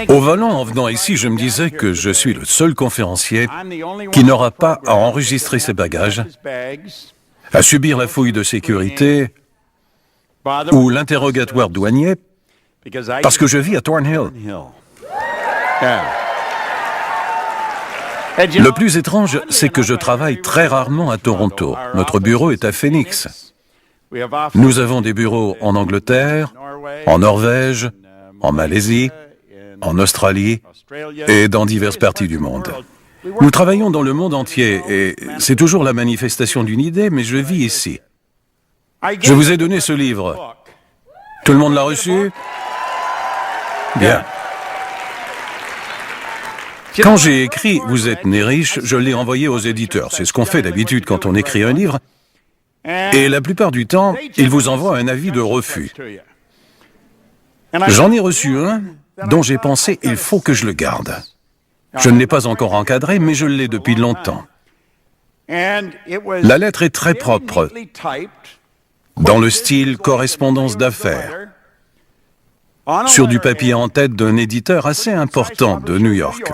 Au volant, en venant ici, je me disais que je suis le seul conférencier qui n'aura pas à enregistrer ses bagages, à subir la fouille de sécurité ou l'interrogatoire douanier, parce que je vis à Thornhill. Le plus étrange, c'est que je travaille très rarement à Toronto. Notre bureau est à Phoenix. Nous avons des bureaux en Angleterre, en Norvège, en Malaisie, en Australie et dans diverses parties du monde. Nous travaillons dans le monde entier et c'est toujours la manifestation d'une idée, mais je vis ici. Je vous ai donné ce livre. Tout le monde l'a reçu? Bien. Quand j'ai écrit « Vous êtes né riche », je l'ai envoyé aux éditeurs. C'est ce qu'on fait d'habitude quand on écrit un livre. Et la plupart du temps, ils vous envoient un avis de refus. J'en ai reçu un dont j'ai pensé « Il faut que je le garde ». Je ne l'ai pas encore encadré, mais je l'ai depuis longtemps. La lettre est très propre, dans le style correspondance d'affaires, sur du papier en tête d'un éditeur assez important de New York.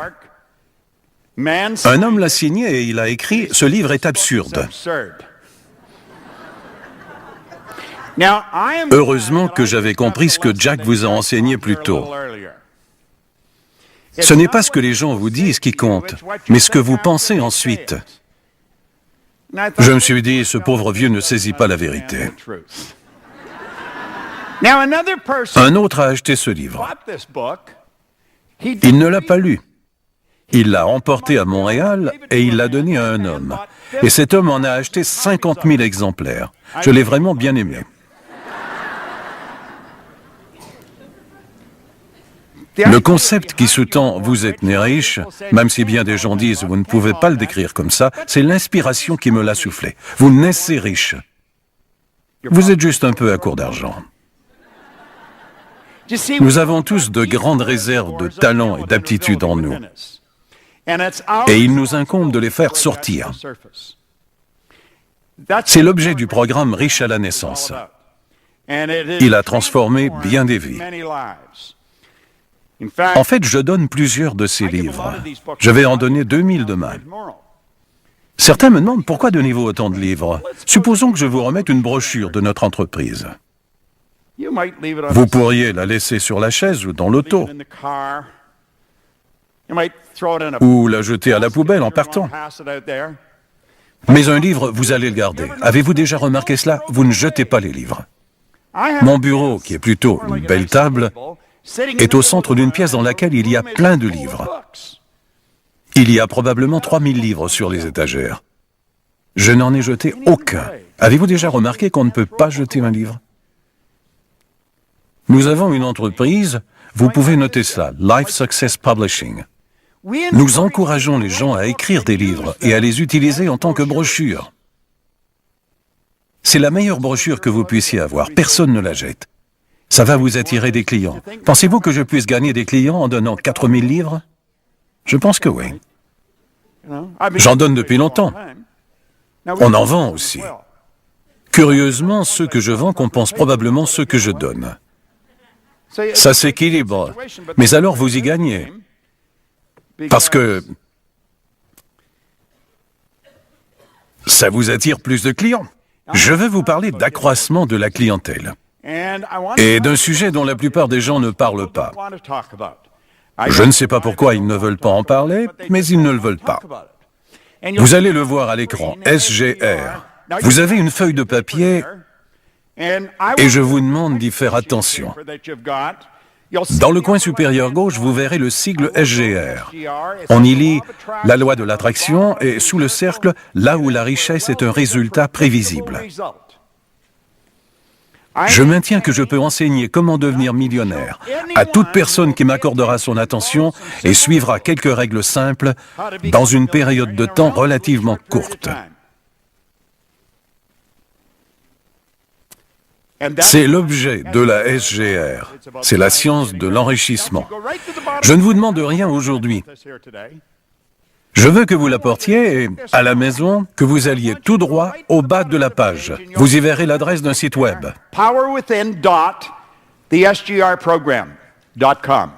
Un homme l'a signé et il a écrit « Ce livre est absurde ». Heureusement que j'avais compris ce que Jack vous a enseigné plus tôt. Ce n'est pas ce que les gens vous disent qui compte, mais ce que vous pensez ensuite. Je me suis dit, ce pauvre vieux ne saisit pas la vérité. Un autre a acheté ce livre. Il ne l'a pas lu. Il l'a emporté à Montréal et il l'a donné à un homme. Et cet homme en a acheté 50 000 exemplaires. Je l'ai vraiment bien aimé. Le concept qui sous-tend « vous êtes né riche », même si bien des gens disent « vous ne pouvez pas le décrire comme ça », c'est l'inspiration qui me l'a soufflé. Vous naissez riche. Vous êtes juste un peu à court d'argent. Nous avons tous de grandes réserves de talent et d'aptitude en nous. Et il nous incombe de les faire sortir. C'est l'objet du programme Riche à la naissance. Il a transformé bien des vies. En fait, je donne plusieurs de ces livres. Je vais en donner 2000 demain. Certains me demandent pourquoi donnez-vous autant de livres. Supposons que je vous remette une brochure de notre entreprise. Vous pourriez la laisser sur la chaise ou dans l'auto, ou la jeter à la poubelle en partant. Mais un livre, vous allez le garder. Avez-vous déjà remarqué cela? Vous ne jetez pas les livres. Mon bureau, qui est plutôt une belle table, est au centre d'une pièce dans laquelle il y a plein de livres. Il y a probablement 3000 livres sur les étagères. Je n'en ai jeté aucun. Avez-vous déjà remarqué qu'on ne peut pas jeter un livre? Nous avons une entreprise, vous pouvez noter cela, Life Success Publishing. Nous encourageons les gens à écrire des livres et à les utiliser en tant que brochure. C'est la meilleure brochure que vous puissiez avoir. Personne ne la jette. Ça va vous attirer des clients. Pensez-vous que je puisse gagner des clients en donnant 4000 livres? Je pense que oui. J'en donne depuis longtemps. On en vend aussi. Curieusement, ceux que je vends compensent probablement ceux que je donne. Ça s'équilibre. Mais alors vous y gagnez. Parce que ça vous attire plus de clients. Je veux vous parler d'accroissement de la clientèle. Et d'un sujet dont la plupart des gens ne parlent pas. Je ne sais pas pourquoi ils ne veulent pas en parler, mais ils ne le veulent pas. Vous allez le voir à l'écran, SGR. Vous avez une feuille de papier et je vous demande d'y faire attention. Dans le coin supérieur gauche, vous verrez le sigle SGR. On y lit la loi de l'attraction et sous le cercle, là où la richesse est un résultat prévisible. Je maintiens que je peux enseigner comment devenir millionnaire à toute personne qui m'accordera son attention et suivra quelques règles simples dans une période de temps relativement courte. C'est l'objet de la SGR. C'est la science de l'enrichissement. Je ne vous demande rien aujourd'hui. Je veux que vous l'apportiez et, à la maison, que vous alliez tout droit au bas de la page. Vous y verrez l'adresse d'un site web. powerwithin.thesgrprogram.com.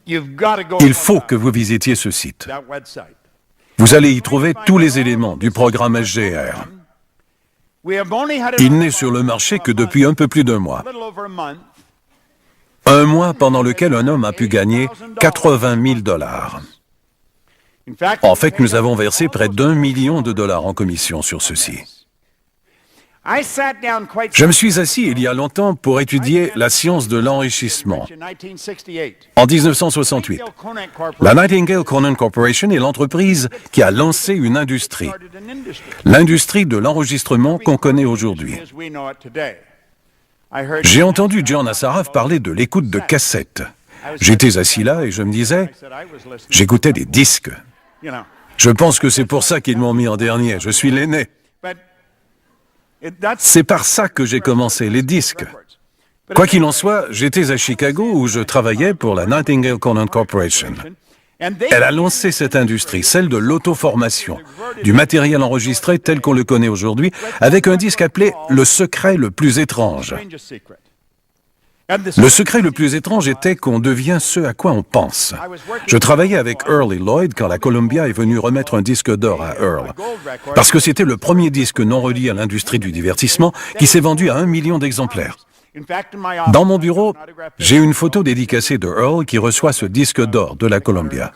Il faut que vous visitiez ce site. Vous allez y trouver tous les éléments du programme SGR. Il n'est sur le marché que depuis un peu plus d'1 mois. Un mois pendant lequel un homme a pu gagner 80 000 $. En fait, nous avons versé près d'1 million de dollars en commission sur ceci. Je me suis assis il y a longtemps pour étudier la science de l'enrichissement. En 1968, la Nightingale Conant Corporation est l'entreprise qui a lancé une industrie, l'industrie de l'enregistrement qu'on connaît aujourd'hui. J'ai entendu John Assaraf parler de l'écoute de cassettes. J'étais assis là et je me disais, j'écoutais des disques. Je pense que c'est pour ça qu'ils m'ont mis en dernier, je suis l'aîné. C'est par ça que j'ai commencé, les disques. Quoi qu'il en soit, j'étais à Chicago où je travaillais pour la Nightingale Conant Corporation. Elle a lancé cette industrie, celle de l'auto-formation, du matériel enregistré tel qu'on le connaît aujourd'hui, avec un disque appelé « Le secret le plus étrange ». Le secret le plus étrange était qu'on devient ce à quoi on pense. Je travaillais avec Earl et Lloyd quand la Columbia est venue remettre un disque d'or à Earl, parce que c'était le premier disque non relié à l'industrie du divertissement qui s'est vendu à 1 million d'exemplaires. Dans mon bureau, j'ai une photo dédicacée de Earl qui reçoit ce disque d'or de la Columbia.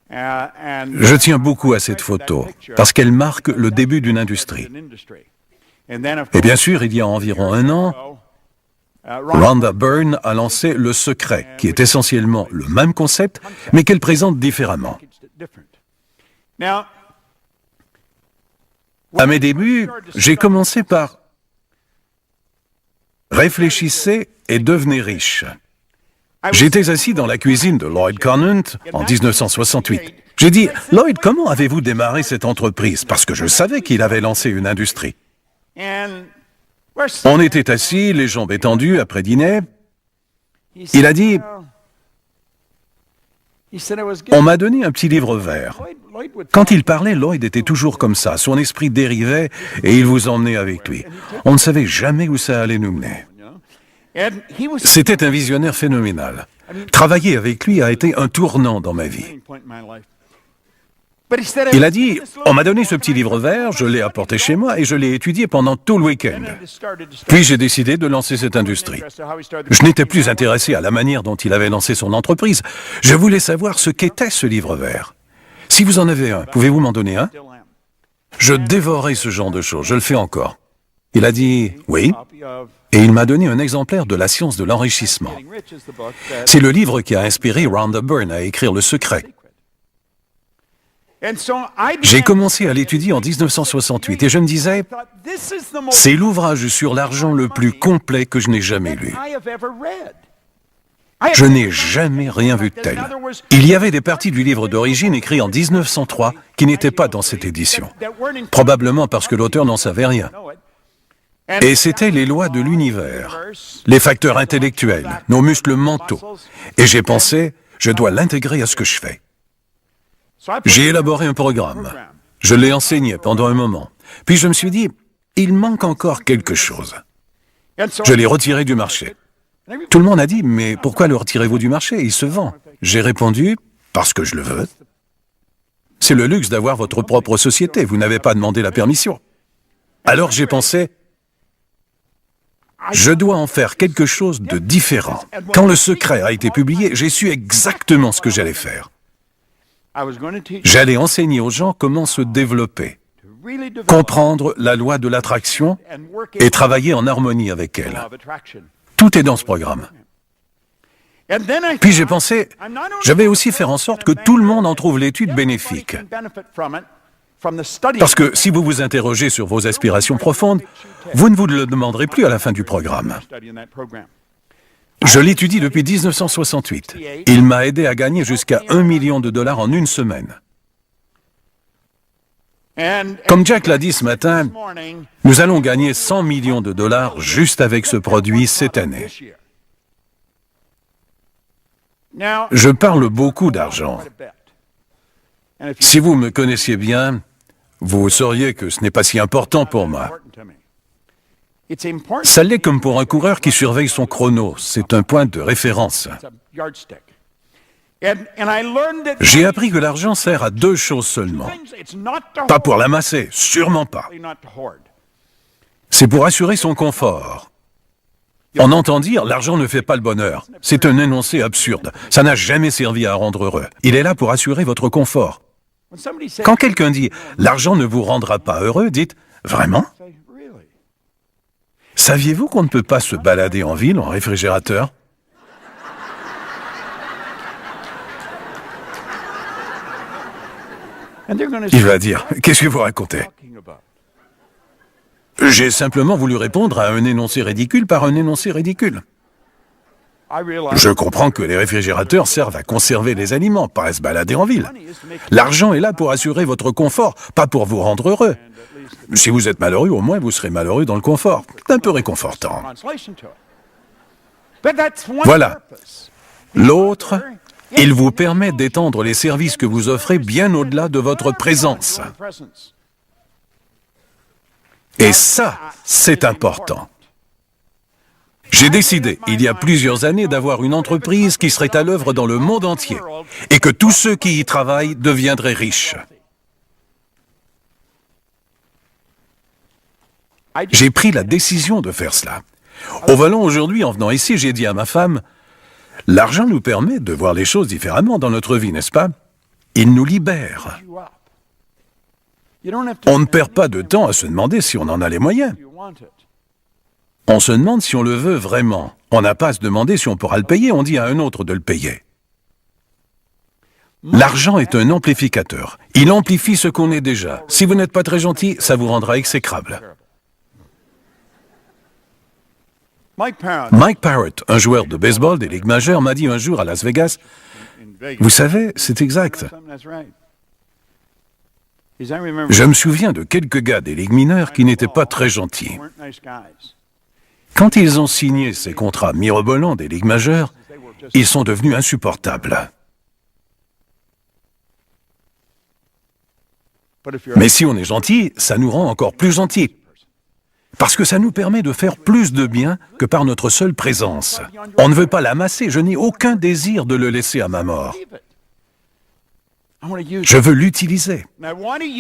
Je tiens beaucoup à cette photo, parce qu'elle marque le début d'une industrie. Et bien sûr, il y a environ 1 an, Rhonda Byrne a lancé Le Secret, qui est essentiellement le même concept, mais qu'elle présente différemment. À mes débuts, j'ai commencé par « Réfléchissez et devenez riche ». J'étais assis dans la cuisine de Lloyd Conant en 1968. J'ai dit « Lloyd, comment avez-vous démarré cette entreprise ?» Parce que je savais qu'il avait lancé une industrie. On était assis, les jambes étendues, après dîner. Il a dit, on m'a donné un petit livre vert. Quand il parlait, Lloyd était toujours comme ça. Son esprit dérivait et il vous emmenait avec lui. On ne savait jamais où ça allait nous mener. C'était un visionnaire phénoménal. Travailler avec lui a été un tournant dans ma vie. Il a dit, on m'a donné ce petit livre vert, je l'ai apporté chez moi et je l'ai étudié pendant tout le week-end. Puis j'ai décidé de lancer cette industrie. Je n'étais plus intéressé à la manière dont il avait lancé son entreprise. Je voulais savoir ce qu'était ce livre vert. Si vous en avez un, pouvez-vous m'en donner un? Je dévorais ce genre de choses, je le fais encore. Il a dit, oui, et il m'a donné un exemplaire de La science de l'enrichissement. C'est le livre qui a inspiré Rhonda Byrne à écrire Le Secret. J'ai commencé à l'étudier en 1968 et je me disais, c'est l'ouvrage sur l'argent le plus complet que je n'ai jamais lu. Je n'ai jamais rien vu de tel. Il y avait des parties du livre d'origine écrit en 1903 qui n'étaient pas dans cette édition, probablement parce que l'auteur n'en savait rien. Et c'était les lois de l'univers, les facteurs intellectuels, nos muscles mentaux. Et j'ai pensé, je dois l'intégrer à ce que je fais. J'ai élaboré un programme. Je l'ai enseigné pendant un moment. Puis je me suis dit, il manque encore quelque chose. Je l'ai retiré du marché. Tout le monde a dit, mais pourquoi le retirez-vous du marché? Il se vend. J'ai répondu, parce que je le veux. C'est le luxe d'avoir votre propre société. Vous n'avez pas demandé la permission. Alors j'ai pensé, je dois en faire quelque chose de différent. Quand Le Secret a été publié, j'ai su exactement ce que j'allais faire. J'allais enseigner aux gens comment se développer, comprendre la loi de l'attraction et travailler en harmonie avec elle. Tout est dans ce programme. Puis j'ai pensé, je vais aussi faire en sorte que tout le monde en trouve l'étude bénéfique. Parce que si vous vous interrogez sur vos aspirations profondes, vous ne vous le demanderez plus à la fin du programme. Je l'étudie depuis 1968. Il m'a aidé à gagner jusqu'à 1 million de dollars en 1 semaine. Comme Jack l'a dit ce matin, nous allons gagner 100 millions de dollars juste avec ce produit cette année. Je parle beaucoup d'argent. Si vous me connaissiez bien, vous sauriez que ce n'est pas si important pour moi. Ça l'est comme pour un coureur qui surveille son chrono. C'est un point de référence. J'ai appris que l'argent sert à deux choses seulement. Pas pour l'amasser, sûrement pas. C'est pour assurer son confort. On entend dire « l'argent ne fait pas le bonheur ». C'est un énoncé absurde. Ça n'a jamais servi à rendre heureux. Il est là pour assurer votre confort. Quand quelqu'un dit « l'argent ne vous rendra pas heureux », dites « vraiment » ? Saviez-vous qu'on ne peut pas se balader en ville en réfrigérateur ? Il va dire « qu'est-ce que vous racontez ?» J'ai simplement voulu répondre à un énoncé ridicule par un énoncé ridicule. Je comprends que les réfrigérateurs servent à conserver les aliments, pas à se balader en ville. L'argent est là pour assurer votre confort, pas pour vous rendre heureux. Si vous êtes malheureux, au moins vous serez malheureux dans le confort. C'est un peu réconfortant. Voilà. L'autre, il vous permet d'étendre les services que vous offrez bien au-delà de votre présence. Et ça, c'est important. J'ai décidé, il y a plusieurs années, d'avoir une entreprise qui serait à l'œuvre dans le monde entier et que tous ceux qui y travaillent deviendraient riches. J'ai pris la décision de faire cela. Au volant aujourd'hui, en venant ici, j'ai dit à ma femme, « L'argent nous permet de voir les choses différemment dans notre vie, n'est-ce pas? Il nous libère. On ne perd pas de temps à se demander si on en a les moyens. On se demande si on le veut vraiment. On n'a pas à se demander si on pourra le payer, on dit à un autre de le payer. L'argent est un amplificateur. Il amplifie ce qu'on est déjà. Si vous n'êtes pas très gentil, ça vous rendra exécrable. Mike Parrott, un joueur de baseball des ligues majeures, m'a dit un jour à Las Vegas, « Vous savez, c'est exact. Je me souviens de quelques gars des ligues mineures qui n'étaient pas très gentils. Quand ils ont signé ces contrats mirobolants des ligues majeures, ils sont devenus insupportables. Mais si on est gentil, ça nous rend encore plus gentils. Parce que ça nous permet de faire plus de bien que par notre seule présence. On ne veut pas l'amasser, je n'ai aucun désir de le laisser à ma mort. Je veux l'utiliser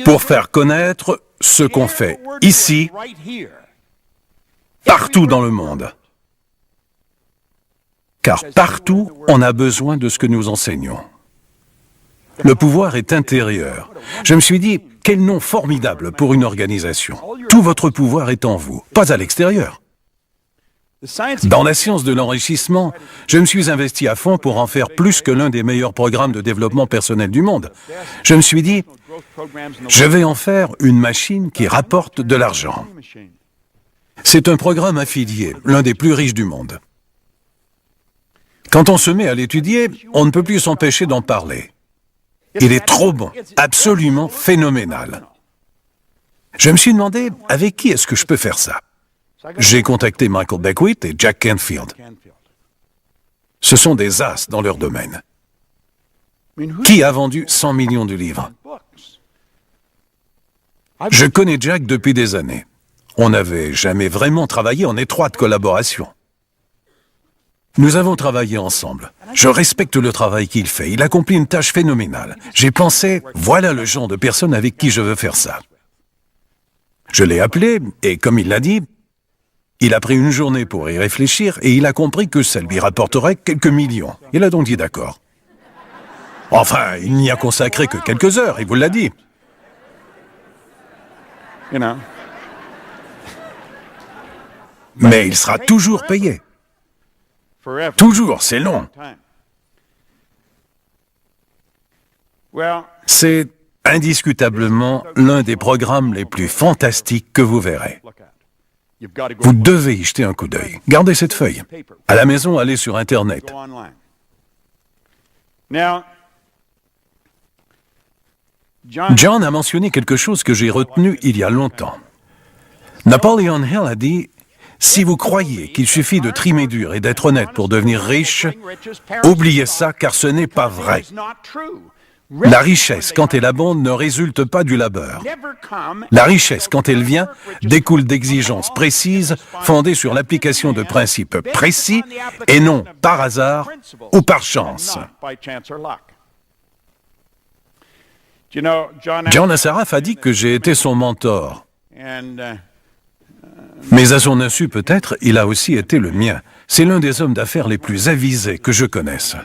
pour faire connaître ce qu'on fait ici, partout dans le monde. Car partout, on a besoin de ce que nous enseignons. Le pouvoir est intérieur. Je me suis dit, quel nom formidable pour une organisation. Tout votre pouvoir est en vous, pas à l'extérieur. Dans la science de l'enrichissement, je me suis investi à fond pour en faire plus que l'un des meilleurs programmes de développement personnel du monde. Je me suis dit, je vais en faire une machine qui rapporte de l'argent. C'est un programme affilié, l'un des plus riches du monde. Quand on se met à l'étudier, on ne peut plus s'empêcher d'en parler. Il est trop bon, absolument phénoménal. Je me suis demandé, avec qui est-ce que je peux faire ça? J'ai contacté Michael Beckwith et Jack Canfield. Ce sont des as dans leur domaine. Qui a vendu 100 millions de livres? Je connais Jack depuis des années. On n'avait jamais vraiment travaillé en étroite collaboration. Nous avons travaillé ensemble. Je respecte le travail qu'il fait. Il accomplit une tâche phénoménale. J'ai pensé, voilà le genre de personne avec qui je veux faire ça. Je l'ai appelé, et comme il l'a dit, il a pris une journée pour y réfléchir, et il a compris que ça lui rapporterait quelques millions. Il a donc dit d'accord. Enfin, il n'y a consacré que quelques heures, il vous l'a dit. Mais il sera toujours payé. Toujours, c'est long. C'est indiscutablement l'un des programmes les plus fantastiques que vous verrez. Vous devez y jeter un coup d'œil. Gardez cette feuille. À la maison, allez sur Internet. John a mentionné quelque chose que j'ai retenu il y a longtemps. Napoleon Hill a dit « Si vous croyez qu'il suffit de trimer dur et d'être honnête pour devenir riche, oubliez ça car ce n'est pas vrai. La richesse, quand elle abonde, ne résulte pas du labeur. La richesse, quand elle vient, découle d'exigences précises, fondées sur l'application de principes précis, et non par hasard ou par chance. John Assaraf a dit que j'ai été son mentor. Mais à son insu peut-être, il a aussi été le mien. C'est l'un des hommes d'affaires les plus avisés que je connaisse.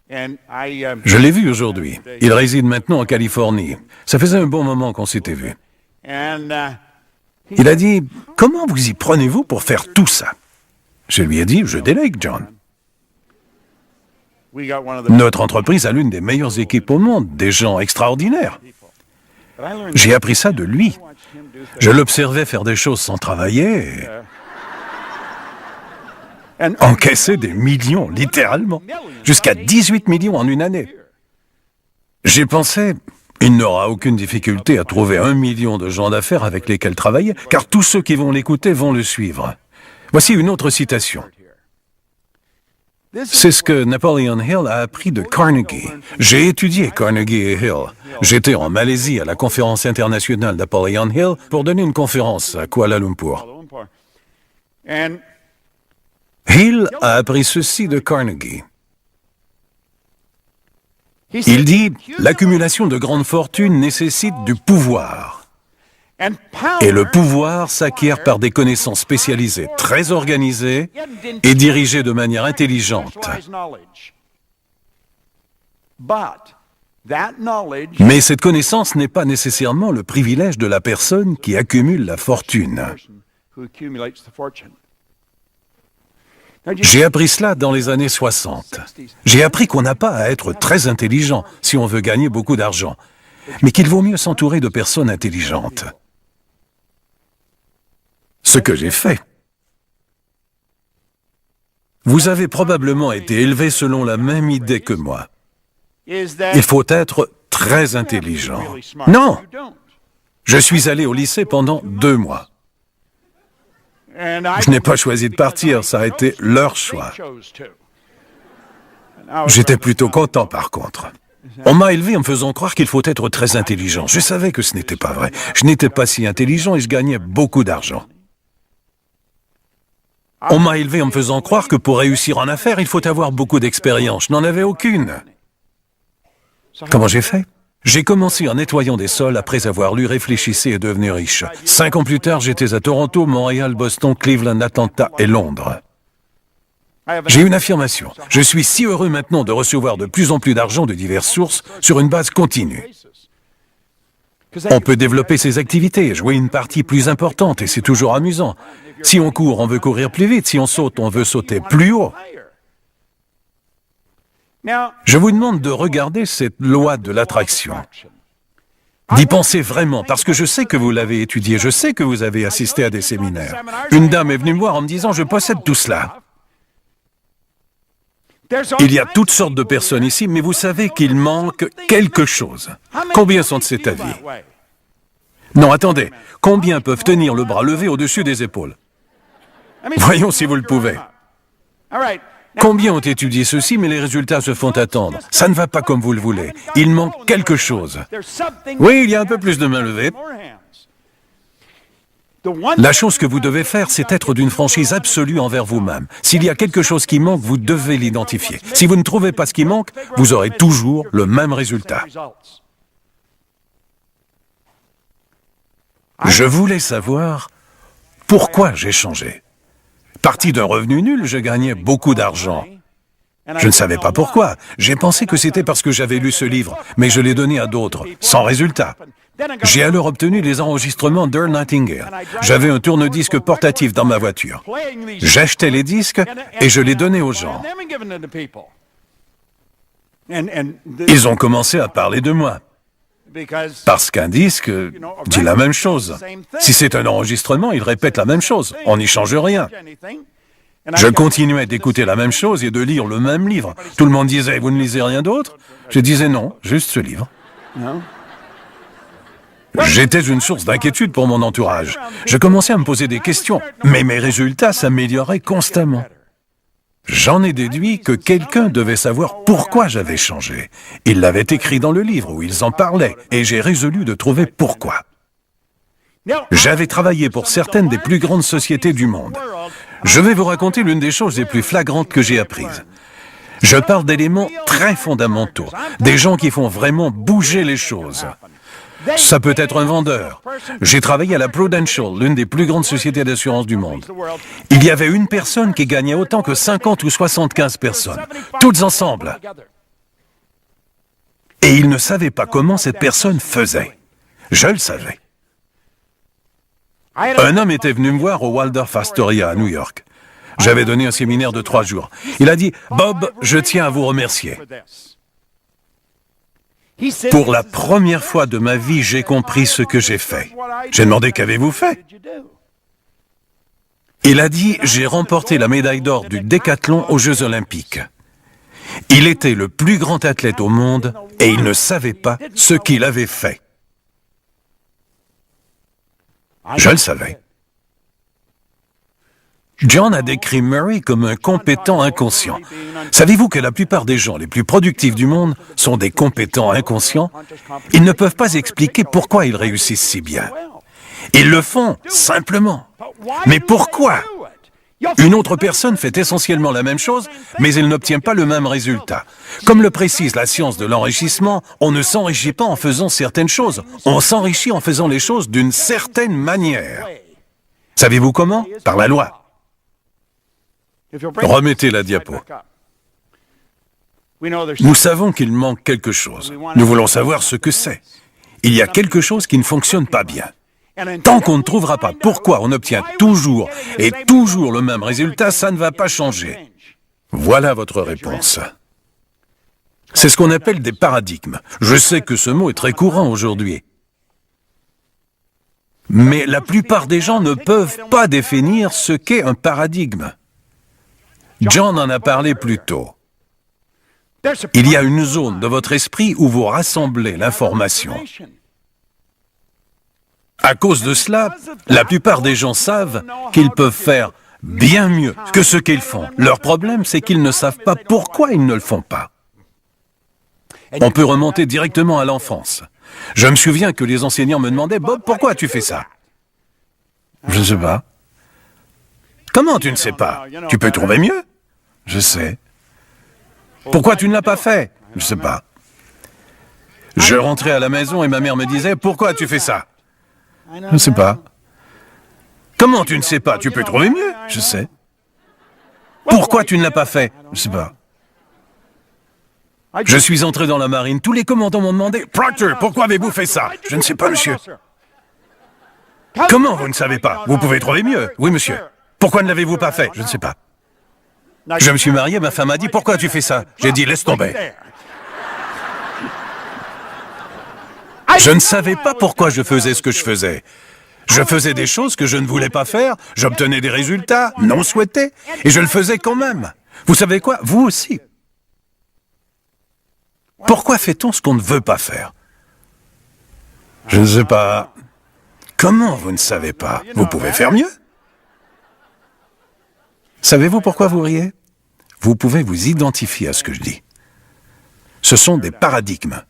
Je l'ai vu aujourd'hui. Il réside maintenant en Californie. Ça faisait un bon moment qu'on s'était vus. Il a dit « Comment vous y prenez-vous pour faire tout ça ?» Je lui ai dit « Je délègue, John. » Notre entreprise a l'une des meilleures équipes au monde, des gens extraordinaires. J'ai appris ça de lui. Je l'observais faire des choses sans travailler et encaisser des millions, littéralement. Jusqu'à 18 millions en une année. J'ai pensé, il n'aura aucune difficulté à trouver 1 million de gens d'affaires avec lesquels travailler, car tous ceux qui vont l'écouter vont le suivre. Voici une autre citation. C'est ce que Napoleon Hill a appris de Carnegie. J'ai étudié Carnegie et Hill. J'étais en Malaisie à la conférence internationale Napoleon Hill pour donner une conférence à Kuala Lumpur. Hill a appris ceci de Carnegie. Il dit « L'accumulation de grandes fortunes nécessite du pouvoir. Et le pouvoir s'acquiert par des connaissances spécialisées, très organisées et dirigées de manière intelligente. Mais cette connaissance n'est pas nécessairement le privilège de la personne qui accumule la fortune. » J'ai appris cela dans les années 60. J'ai appris qu'on n'a pas à être très intelligent si on veut gagner beaucoup d'argent, mais qu'il vaut mieux s'entourer de personnes intelligentes. Ce que j'ai fait. Vous avez probablement été élevé selon la même idée que moi. Il faut être très intelligent. Non! Je suis allé au lycée pendant 2 mois. Je n'ai pas choisi de partir, ça a été leur choix. J'étais plutôt content par contre. On m'a élevé en me faisant croire qu'il faut être très intelligent. Je savais que ce n'était pas vrai. Je n'étais pas si intelligent et je gagnais beaucoup d'argent. On m'a élevé en me faisant croire que pour réussir en affaires, il faut avoir beaucoup d'expérience. Je n'en avais aucune. Comment j'ai fait ? J'ai commencé en nettoyant des sols après avoir lu « Réfléchissez et devenez riche ». 5 ans plus tard, j'étais à Toronto, Montréal, Boston, Cleveland, Atlanta et Londres. J'ai une affirmation. Je suis si heureux maintenant de recevoir de plus en plus d'argent de diverses sources sur une base continue. On peut développer ses activités, jouer une partie plus importante et c'est toujours amusant. Si on court, on veut courir plus vite. Si on saute, on veut sauter plus haut. Je vous demande de regarder cette loi de l'attraction. D'y penser vraiment, parce que je sais que vous l'avez étudié, je sais que vous avez assisté à des séminaires. Une dame est venue me voir en me disant « Je possède tout cela ». Il y a toutes sortes de personnes ici, mais vous savez qu'il manque quelque chose. Combien sont de cet avis? Non, attendez. Combien peuvent tenir le bras levé au-dessus des épaules? Voyons si vous le pouvez. Combien ont étudié ceci, mais les résultats se font attendre? Ça ne va pas comme vous le voulez. Il manque quelque chose. Oui, il y a un peu plus de mains levées. La chose que vous devez faire, c'est être d'une franchise absolue envers vous-même. S'il y a quelque chose qui manque, vous devez l'identifier. Si vous ne trouvez pas ce qui manque, vous aurez toujours le même résultat. Je voulais savoir pourquoi j'ai changé. Parti d'un revenu nul, je gagnais beaucoup d'argent. Je ne savais pas pourquoi. J'ai pensé que c'était parce que j'avais lu ce livre, mais je l'ai donné à d'autres, sans résultat. J'ai alors obtenu les enregistrements d'Earl Nightingale. J'avais un tourne-disque portatif dans ma voiture. J'achetais les disques et je les donnais aux gens. Ils ont commencé à parler de moi. Parce qu'un disque dit la même chose. Si c'est un enregistrement, il répète la même chose. On n'y change rien. Je continuais d'écouter la même chose et de lire le même livre. Tout le monde disait « Vous ne lisez rien d'autre ?» Je disais « Non, juste ce livre. » J'étais une source d'inquiétude pour mon entourage. Je commençais à me poser des questions, mais mes résultats s'amélioraient constamment. J'en ai déduit que quelqu'un devait savoir pourquoi j'avais changé. Il l'avait écrit dans le livre où ils en parlaient, et j'ai résolu de trouver pourquoi. J'avais travaillé pour certaines des plus grandes sociétés du monde. Je vais vous raconter l'une des choses les plus flagrantes que j'ai apprises. Je parle d'éléments très fondamentaux, des gens qui font vraiment bouger les choses. Ça peut être un vendeur. J'ai travaillé à la Prudential, l'une des plus grandes sociétés d'assurance du monde. Il y avait une personne qui gagnait autant que 50 ou 75 personnes, toutes ensemble. Et il ne savait pas comment cette personne faisait. Je le savais. Un homme était venu me voir au Waldorf Astoria à New York. J'avais donné un séminaire de 3 jours. Il a dit « Bob, je tiens à vous remercier. Pour la première fois de ma vie, j'ai compris ce que j'ai fait. » J'ai demandé « Qu'avez-vous fait ?» Il a dit « J'ai remporté la médaille d'or du décathlon aux Jeux Olympiques. » Il était le plus grand athlète au monde et il ne savait pas ce qu'il avait fait. Je le savais. John a décrit Murray comme un compétent inconscient. Savez-vous que la plupart des gens les plus productifs du monde sont des compétents inconscients? Ils ne peuvent pas expliquer pourquoi ils réussissent si bien. Ils le font, simplement. Mais pourquoi? Une autre personne fait essentiellement la même chose, mais elle n'obtient pas le même résultat. Comme le précise la science de l'enrichissement, on ne s'enrichit pas en faisant certaines choses. On s'enrichit en faisant les choses d'une certaine manière. Savez-vous comment? Par la loi. Remettez la diapo. Nous savons qu'il manque quelque chose. Nous voulons savoir ce que c'est. Il y a quelque chose qui ne fonctionne pas bien. Tant qu'on ne trouvera pas pourquoi on obtient toujours et toujours le même résultat, ça ne va pas changer. Voilà votre réponse. C'est ce qu'on appelle des paradigmes. Je sais que ce mot est très courant aujourd'hui. Mais la plupart des gens ne peuvent pas définir ce qu'est un paradigme. John en a parlé plus tôt. Il y a une zone de votre esprit où vous rassemblez l'information. À cause de cela, la plupart des gens savent qu'ils peuvent faire bien mieux que ce qu'ils font. Leur problème, c'est qu'ils ne savent pas pourquoi ils ne le font pas. On peut remonter directement à l'enfance. Je me souviens que les enseignants me demandaient « Bob, pourquoi tu fais ça ?» Je ne sais pas. Comment tu ne sais pas? Tu peux trouver mieux? Je sais. Pourquoi tu ne l'as pas fait? Je ne sais pas. Je rentrais à la maison et ma mère me disait « Pourquoi tu fais ça ?» Je ne sais pas. Comment tu ne sais pas? Tu peux trouver mieux? Je sais. Pourquoi tu ne l'as pas fait? Je ne sais pas. Je suis entré dans la marine. Tous les commandants m'ont demandé « Proctor, pourquoi avez-vous fait ça ?» Je ne sais pas, monsieur. Comment vous ne savez pas? Vous pouvez trouver mieux. Oui, monsieur. Pourquoi ne l'avez-vous pas fait? Je ne sais pas. Je me suis marié, ma femme a dit « Pourquoi tu fais ça ?» J'ai dit « Laisse tomber. » Je ne savais pas pourquoi je faisais ce que je faisais. Je faisais des choses que je ne voulais pas faire, j'obtenais des résultats non souhaités, et je le faisais quand même. Vous savez quoi? Vous aussi. Pourquoi fait-on ce qu'on ne veut pas faire? Je ne sais pas. Comment vous ne savez pas? Vous pouvez faire mieux. Savez-vous pourquoi vous riez? Vous pouvez vous identifier à ce que je dis. Ce sont des paradigmes.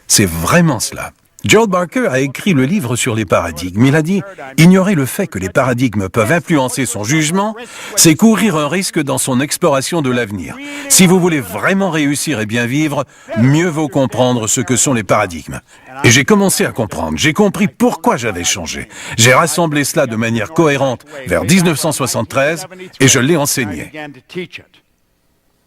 C'est vraiment cela. Joel Barker a écrit le livre sur les paradigmes. Il a dit « Ignorer le fait que les paradigmes peuvent influencer son jugement, c'est courir un risque dans son exploration de l'avenir. Si vous voulez vraiment réussir et bien vivre, mieux vaut comprendre ce que sont les paradigmes. » Et j'ai commencé à comprendre. J'ai compris pourquoi j'avais changé. J'ai rassemblé cela de manière cohérente vers 1973 et je l'ai enseigné.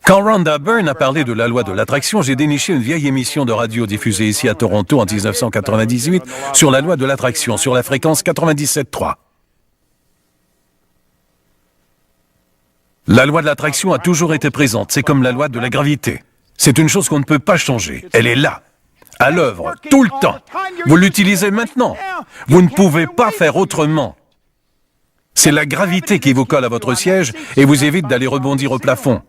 Quand Rhonda Byrne a parlé de la loi de l'attraction, j'ai déniché une vieille émission de radio diffusée ici à Toronto en 1998 sur la loi de l'attraction, sur la fréquence 97.3. La loi de l'attraction a toujours été présente, c'est comme la loi de la gravité. C'est une chose qu'on ne peut pas changer, elle est là, à l'œuvre, tout le temps. Vous l'utilisez maintenant, vous ne pouvez pas faire autrement. C'est la gravité qui vous colle à votre siège et vous évite d'aller rebondir au plafond.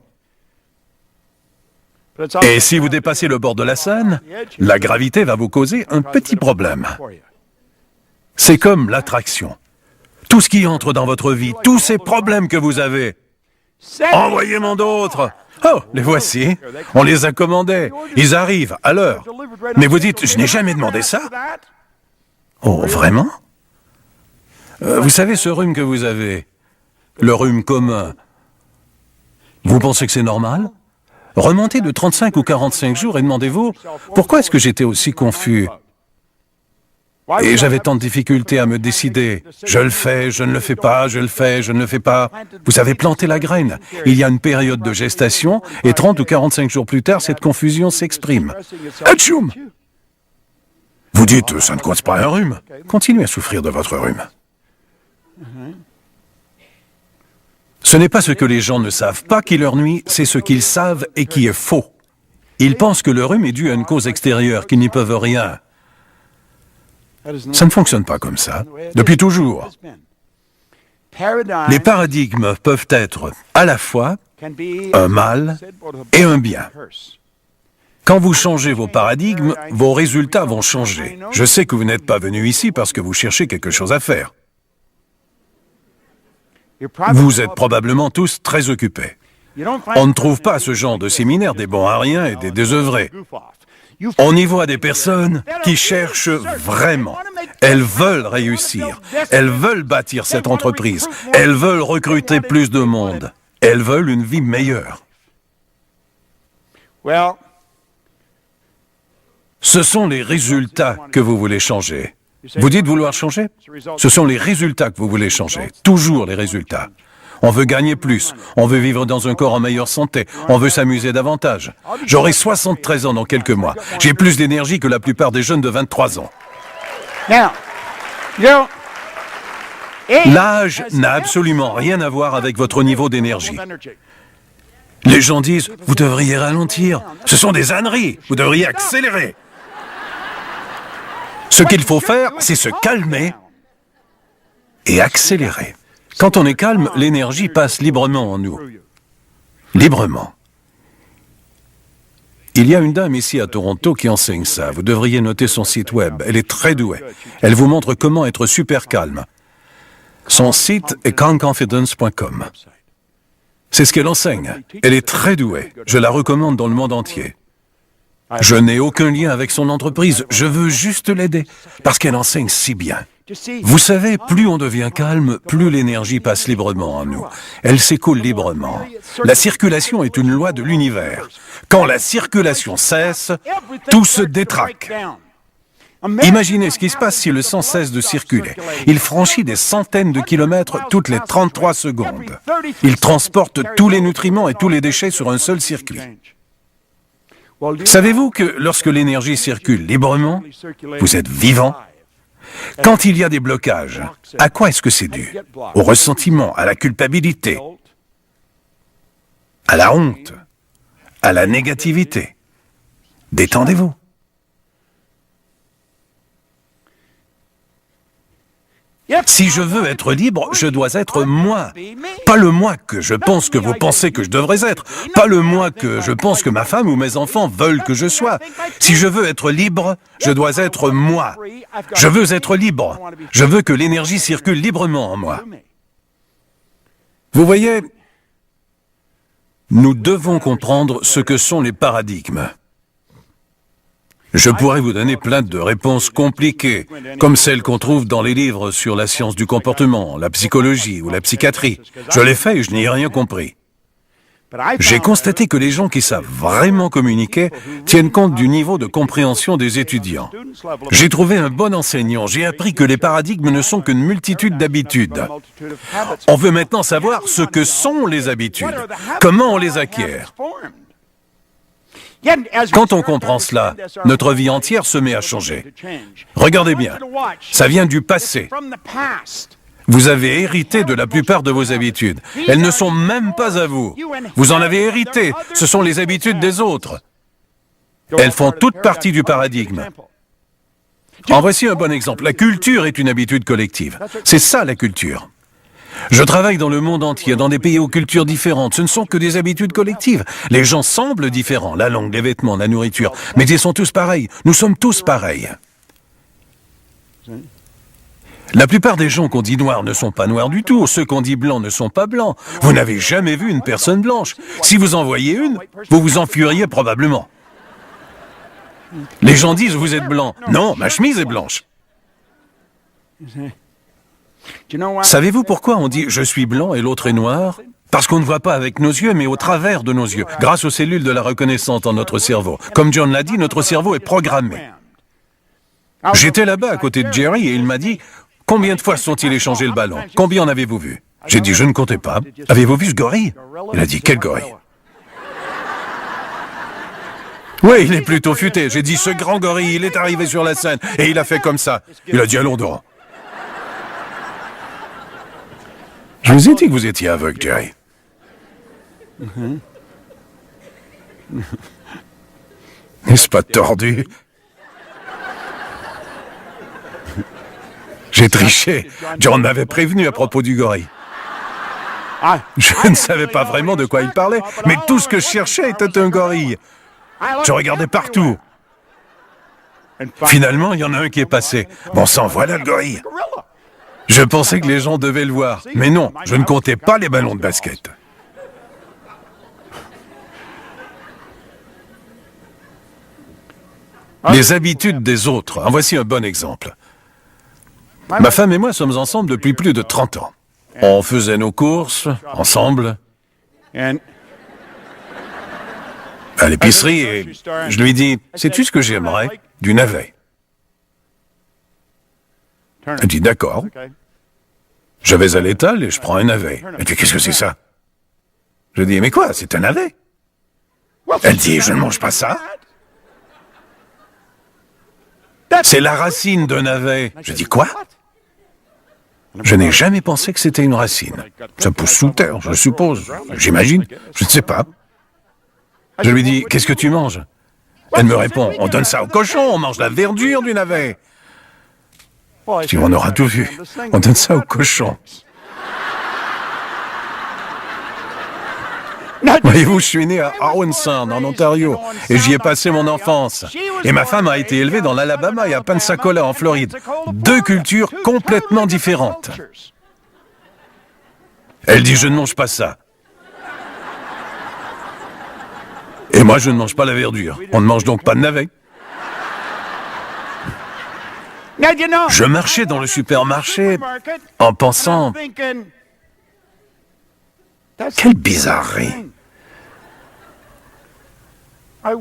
Et si vous dépassez le bord de la Seine, la gravité va vous causer un petit problème. C'est comme l'attraction. Tout ce qui entre dans votre vie, tous ces problèmes que vous avez, Envoyez-moi d'autres. Oh, les voici. On les a commandés. Ils arrivent à l'heure. Mais vous dites, je n'ai jamais demandé ça. Oh, vraiment? Vous savez, ce rhume que vous avez, le rhume commun, vous pensez que c'est normal? Remontez de 35 ou 45 jours et demandez-vous, pourquoi est-ce que j'étais aussi confus? Et j'avais tant de difficultés à me décider. Je le fais, je ne le fais pas, je le fais, je ne le fais pas. Vous avez planté la graine. Il y a une période de gestation et 30 ou 45 jours plus tard, cette confusion s'exprime. Atchoum! Vous dites, ça ne cause pas un rhume. Continuez à souffrir de votre rhume. Ce n'est pas ce que les gens ne savent pas qui leur nuit, c'est ce qu'ils savent et qui est faux. Ils pensent que le rhume est dû à une cause extérieure, qu'ils n'y peuvent rien. Ça ne fonctionne pas comme ça, depuis toujours. Les paradigmes peuvent être à la fois un mal et un bien. Quand vous changez vos paradigmes, vos résultats vont changer. Je sais que vous n'êtes pas venu ici parce que vous cherchez quelque chose à faire. Vous êtes probablement tous très occupés. On ne trouve pas à ce genre de séminaire des bons à rien et des désœuvrés. On y voit des personnes qui cherchent vraiment. Elles veulent réussir. Elles veulent bâtir cette entreprise. Elles veulent recruter plus de monde. Elles veulent une vie meilleure. Ce sont les résultats que vous voulez changer. Vous dites vouloir changer? Ce sont les résultats que vous voulez changer. Toujours les résultats. On veut gagner plus, on veut vivre dans un corps en meilleure santé, on veut s'amuser davantage. J'aurai 73 ans dans quelques mois. J'ai plus d'énergie que la plupart des jeunes de 23 ans. L'âge n'a absolument rien à voir avec votre niveau d'énergie. Les gens disent, vous devriez ralentir. Ce sont des âneries, vous devriez accélérer. Ce qu'il faut faire, c'est se calmer et accélérer. Quand on est calme, l'énergie passe librement en nous. Librement. Il y a une dame ici à Toronto qui enseigne ça. Vous devriez noter son site web. Elle est très douée. Elle vous montre comment être super calme. Son site est calmconfidence.com. C'est ce qu'elle enseigne. Elle est très douée. Je la recommande dans le monde entier. Je n'ai aucun lien avec son entreprise. Je veux juste l'aider parce qu'elle enseigne si bien. Vous savez, plus on devient calme, plus l'énergie passe librement en nous. Elle s'écoule librement. La circulation est une loi de l'univers. Quand la circulation cesse, tout se détraque. Imaginez ce qui se passe si le sang cesse de circuler. Il franchit des centaines de kilomètres toutes les 33 secondes. Il transporte tous les nutriments et tous les déchets sur un seul circuit. Savez-vous que lorsque l'énergie circule librement, vous êtes vivant? Quand il y a des blocages, à quoi est-ce que c'est dû? Au ressentiment, à la culpabilité, à la honte, à la négativité. Détendez-vous. Si je veux être libre, je dois être moi. Pas le moi que je pense que vous pensez que je devrais être. Pas le moi que je pense que ma femme ou mes enfants veulent que je sois. Si je veux être libre, je dois être moi. Je veux être libre. Je veux que l'énergie circule librement en moi. Vous voyez, nous devons comprendre ce que sont les paradigmes. Je pourrais vous donner plein de réponses compliquées, comme celles qu'on trouve dans les livres sur la science du comportement, la psychologie ou la psychiatrie. Je l'ai fait et je n'y ai rien compris. J'ai constaté que les gens qui savent vraiment communiquer tiennent compte du niveau de compréhension des étudiants. J'ai trouvé un bon enseignant, j'ai appris que les paradigmes ne sont qu'une multitude d'habitudes. On veut maintenant savoir ce que sont les habitudes, comment on les acquiert. Quand on comprend cela, notre vie entière se met à changer. Regardez bien, ça vient du passé. Vous avez hérité de la plupart de vos habitudes. Elles ne sont même pas à vous. Vous en avez hérité, ce sont les habitudes des autres. Elles font toute partie du paradigme. En voici un bon exemple. La culture est une habitude collective. C'est ça la culture. Je travaille dans le monde entier, dans des pays aux cultures différentes. Ce ne sont que des habitudes collectives. Les gens semblent différents, la langue, les vêtements, la nourriture, mais ils sont tous pareils. Nous sommes tous pareils. La plupart des gens qu'on dit noirs ne sont pas noirs du tout. Ceux qu'on dit blancs ne sont pas blancs. Vous n'avez jamais vu une personne blanche. Si vous en voyez une, vous vous enfuiriez probablement. Les gens disent « vous êtes blanc ». Non, ma chemise est blanche. Savez-vous pourquoi on dit « je suis blanc » et l'autre est noir ? Parce qu'on ne voit pas avec nos yeux, mais au travers de nos yeux, grâce aux cellules de la reconnaissance dans notre cerveau. Comme John l'a dit, notre cerveau est programmé. J'étais là-bas à côté de Jerry et il m'a dit « combien de fois sont-ils échangé le ballon? Combien en avez-vous vu ?» J'ai dit « je ne comptais pas. Avez-vous vu ce gorille ?» Il a dit « quel gorille ?» Oui, il est plutôt futé. J'ai dit, ce grand gorille, il est arrivé sur la scène et il a fait comme ça. Il a dit, allons donc. Je vous ai dit que vous étiez aveugle, Jerry. N'est-ce pas tordu? J'ai triché. John m'avait prévenu à propos du gorille. Je ne savais pas vraiment de quoi il parlait, mais tout ce que je cherchais était un gorille. Je regardais partout. Finalement, il y en a un qui est passé. Bon sang, voilà le gorille. Je pensais que les gens devaient le voir. Mais non, je ne comptais pas les ballons de basket. Les habitudes des autres. En voici un bon exemple. Ma femme et moi sommes ensemble depuis plus de 30 ans. On faisait nos courses ensemble. À l'épicerie et je lui dis « sais-tu ce que j'aimerais? Du navet. » Elle dit « d'accord. » Je vais à l'étal et je prends un navet. Elle dit « qu'est-ce que c'est ça? » Je dis « mais quoi, c'est un navet? » Elle dit « je ne mange pas ça. » C'est la racine d'un navet. Je dis « quoi? » Je n'ai jamais pensé que c'était une racine. Ça pousse sous terre, je suppose. J'imagine. Je ne sais pas. Je lui dis, qu'est-ce que tu manges? Elle me répond, on donne ça au cochon, on mange la verdure du navet. Je dis, on aura tout vu. On donne ça au cochon. Voyez-vous, je suis né à Owensound, en Ontario, et j'y ai passé mon enfance. Et ma femme a été élevée dans l'Alabama et à Pensacola, en Floride. Deux cultures complètement différentes. Elle dit, je ne mange pas ça. Et moi, je ne mange pas la verdure. On ne mange donc pas de navet. Je marchais dans le supermarché en pensant... Quelle bizarrerie.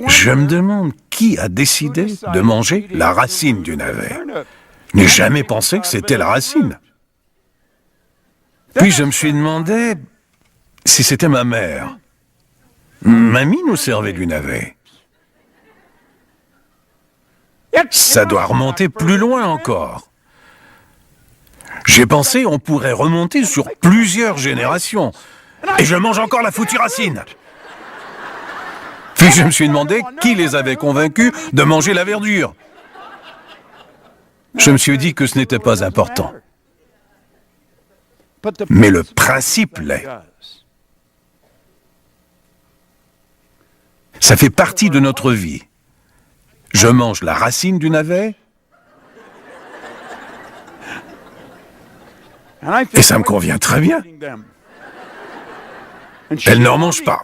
Je me demande qui a décidé de manger la racine du navet. Je n'ai jamais pensé que c'était la racine. Puis je me suis demandé si c'était ma mère. Mamie nous servait du navet. Ça doit remonter plus loin encore. J'ai pensé on pourrait remonter sur plusieurs générations. Et je mange encore la foutue racine. Puis je me suis demandé qui les avait convaincus de manger la verdure. Je me suis dit que ce n'était pas important. Mais le principe l'est. Ça fait partie de notre vie. Je mange la racine du navet et ça me convient très bien. Elle n'en mange pas.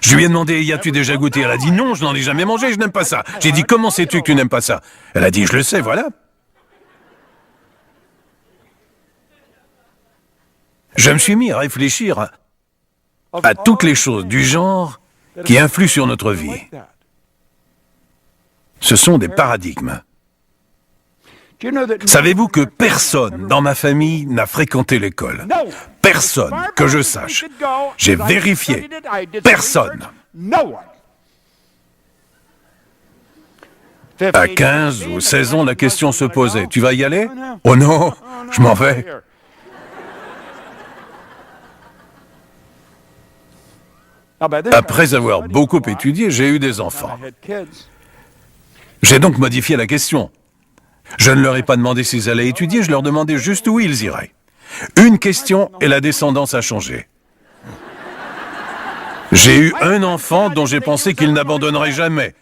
Je lui ai demandé, y as-tu déjà goûté? Elle a dit, non, je n'en ai jamais mangé, je n'aime pas ça. J'ai dit, comment sais-tu que tu n'aimes pas ça? Elle a dit, je le sais, voilà. Je me suis mis à réfléchir à toutes les choses du genre qui influent sur notre vie. Ce sont des paradigmes. Savez-vous que personne dans ma famille n'a fréquenté l'école? Personne, que je sache. J'ai vérifié. Personne. À 15 ou 16 ans, la question se posait. Tu vas y aller? Oh non, je m'en vais. Après avoir beaucoup étudié, j'ai eu des enfants. J'ai donc modifié la question. Je ne leur ai pas demandé s'ils allaient étudier, je leur demandais juste où ils iraient. Une question et la descendance a changé. J'ai eu un enfant dont j'ai pensé qu'il n'abandonnerait jamais.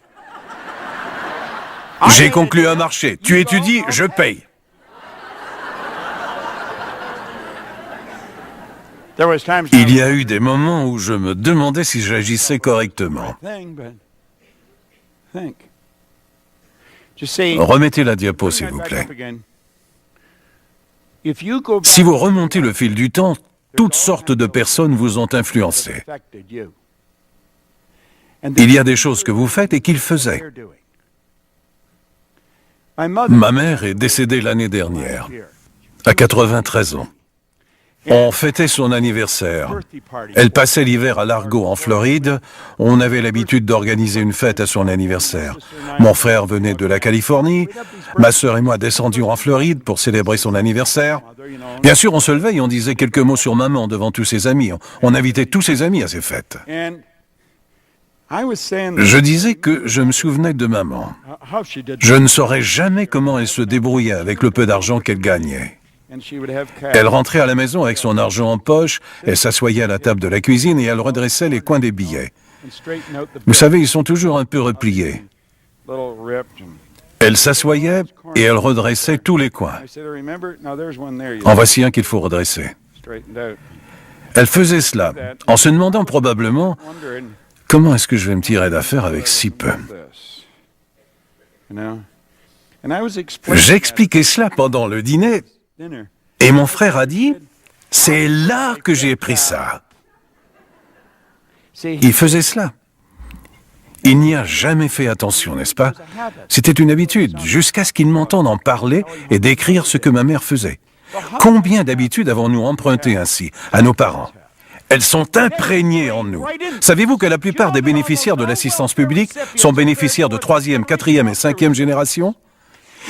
J'ai conclu un marché. Tu étudies, je paye. Il y a eu des moments où je me demandais si j'agissais correctement. Remettez la diapo, s'il vous plaît. Si vous remontez le fil du temps, toutes sortes de personnes vous ont influencé. Il y a des choses que vous faites et qu'ils faisaient. Ma mère est décédée l'année dernière, à 93 ans. On fêtait son anniversaire. Elle passait l'hiver à Largo, en Floride. On avait l'habitude d'organiser une fête à son anniversaire. Mon frère venait de la Californie. Ma sœur et moi descendions en Floride pour célébrer son anniversaire. Bien sûr, on se levait et on disait quelques mots sur maman devant tous ses amis. On invitait tous ses amis à ces fêtes. Je disais que je me souvenais de maman. Je ne saurais jamais comment elle se débrouillait avec le peu d'argent qu'elle gagnait. Elle rentrait à la maison avec son argent en poche, elle s'assoyait à la table de la cuisine et elle redressait les coins des billets. Vous savez, ils sont toujours un peu repliés. Elle s'assoyait et elle redressait tous les coins. En voici un qu'il faut redresser. Elle faisait cela en se demandant probablement « Comment est-ce que je vais me tirer d'affaire avec si peu ?» J'expliquais cela pendant le dîner et mon frère a dit « C'est là que j'ai appris ça ». Il faisait cela. Il n'y a jamais fait attention, n'est-ce pas? C'était une habitude, jusqu'à ce qu'il m'entende en parler et décrire ce que ma mère faisait. Combien d'habitudes avons-nous emprunté ainsi à nos parents? Elles sont imprégnées en nous. Savez-vous que la plupart des bénéficiaires de l'assistance publique sont bénéficiaires de 3e, 4e et 5e génération?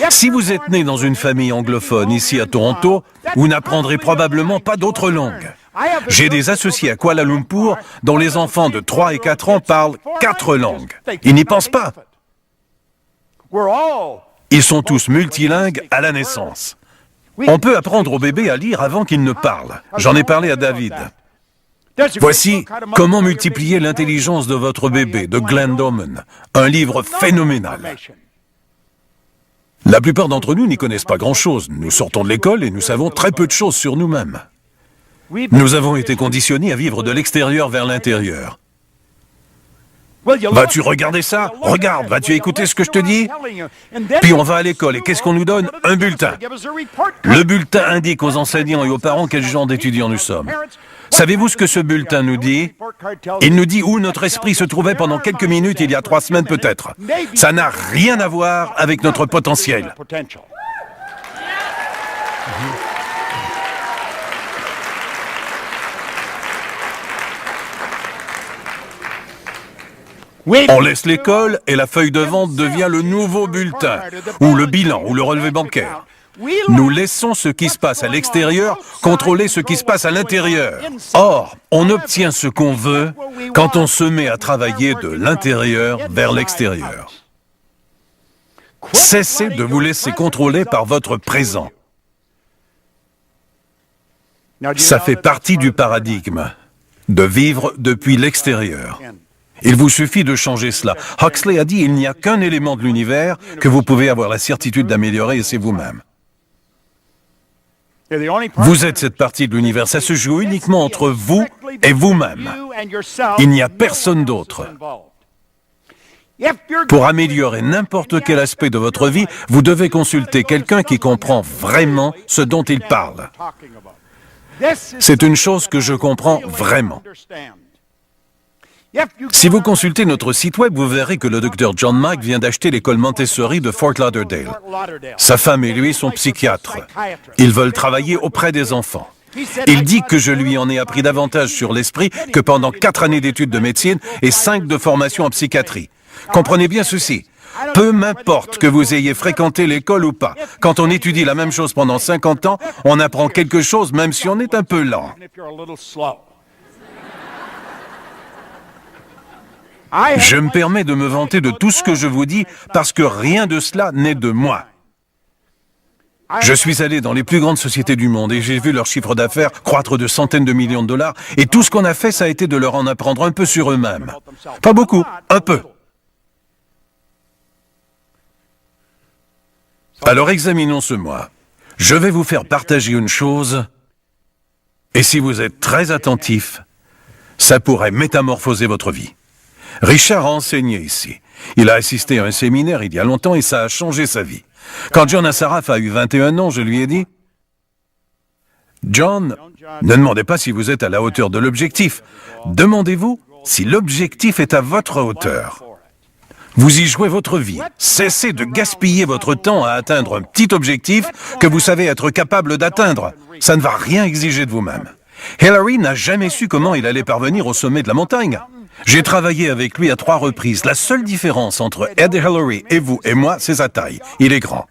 Si vous êtes né dans une famille anglophone ici à Toronto, vous n'apprendrez probablement pas d'autres langues. J'ai des associés à Kuala Lumpur dont les enfants de 3 et 4 ans parlent 4 langues. Ils n'y pensent pas. Ils sont tous multilingues à la naissance. On peut apprendre au bébé à lire avant qu'il ne parle. J'en ai parlé à David. Voici Comment multiplier l'intelligence de votre bébé de Glenn Doman, un livre phénoménal. La plupart d'entre nous n'y connaissent pas grand-chose. Nous sortons de l'école et nous savons très peu de choses sur nous-mêmes. Nous avons été conditionnés à vivre de l'extérieur vers l'intérieur. Vas-tu regarder ça? Regarde, vas-tu écouter ce que je te dis? Puis on va à l'école et qu'est-ce qu'on nous donne? Un bulletin. Le bulletin indique aux enseignants et aux parents quel genre d'étudiants nous sommes. Savez-vous ce que ce bulletin nous dit? Il nous dit où notre esprit se trouvait pendant quelques minutes il y a 3 semaines peut-être. Ça n'a rien à voir avec notre potentiel. On laisse l'école et la feuille de vente devient le nouveau bulletin, ou le bilan, ou le relevé bancaire. Nous laissons ce qui se passe à l'extérieur contrôler ce qui se passe à l'intérieur. Or, on obtient ce qu'on veut quand on se met à travailler de l'intérieur vers l'extérieur. Cessez de vous laisser contrôler par votre présent. Ça fait partie du paradigme, de vivre depuis l'extérieur. Il vous suffit de changer cela. Huxley a dit il n'y a qu'un élément de l'univers que vous pouvez avoir la certitude d'améliorer et c'est vous-même. Vous êtes cette partie de l'univers. Ça se joue uniquement entre vous et vous-même. Il n'y a personne d'autre. Pour améliorer n'importe quel aspect de votre vie, vous devez consulter quelqu'un qui comprend vraiment ce dont il parle. C'est une chose que je comprends vraiment. Si vous consultez notre site web, vous verrez que le Dr John Mack vient d'acheter l'école Montessori de Fort Lauderdale. Sa femme et lui sont psychiatres. Ils veulent travailler auprès des enfants. Il dit que je lui en ai appris davantage sur l'esprit que pendant 4 années d'études de médecine et 5 de formation en psychiatrie. Comprenez bien ceci. Peu m'importe que vous ayez fréquenté l'école ou pas. Quand on étudie la même chose pendant 50 ans, on apprend quelque chose même si on est un peu lent. Je me permets de me vanter de tout ce que je vous dis parce que rien de cela n'est de moi. Je suis allé dans les plus grandes sociétés du monde et j'ai vu leur chiffre d'affaires croître de centaines de millions de dollars et tout ce qu'on a fait, ça a été de leur en apprendre un peu sur eux-mêmes. Pas beaucoup, un peu. Alors examinons ce mois. Je vais vous faire partager une chose Et si vous êtes très attentif, ça pourrait métamorphoser votre vie. Richard a enseigné ici. Il a assisté à un séminaire il y a longtemps et ça a changé sa vie. Quand John Assaraf a eu 21 ans, je lui ai dit « John, ne demandez pas si vous êtes à la hauteur de l'objectif. Demandez-vous si l'objectif est à votre hauteur. Vous y jouez votre vie. Cessez de gaspiller votre temps à atteindre un petit objectif que vous savez être capable d'atteindre. Ça ne va rien exiger de vous-même. » Hillary n'a jamais su comment il allait parvenir au sommet de la montagne. J'ai travaillé avec lui à 3 reprises. La seule différence entre Ed Hillary et vous et moi, c'est sa taille. Il est grand.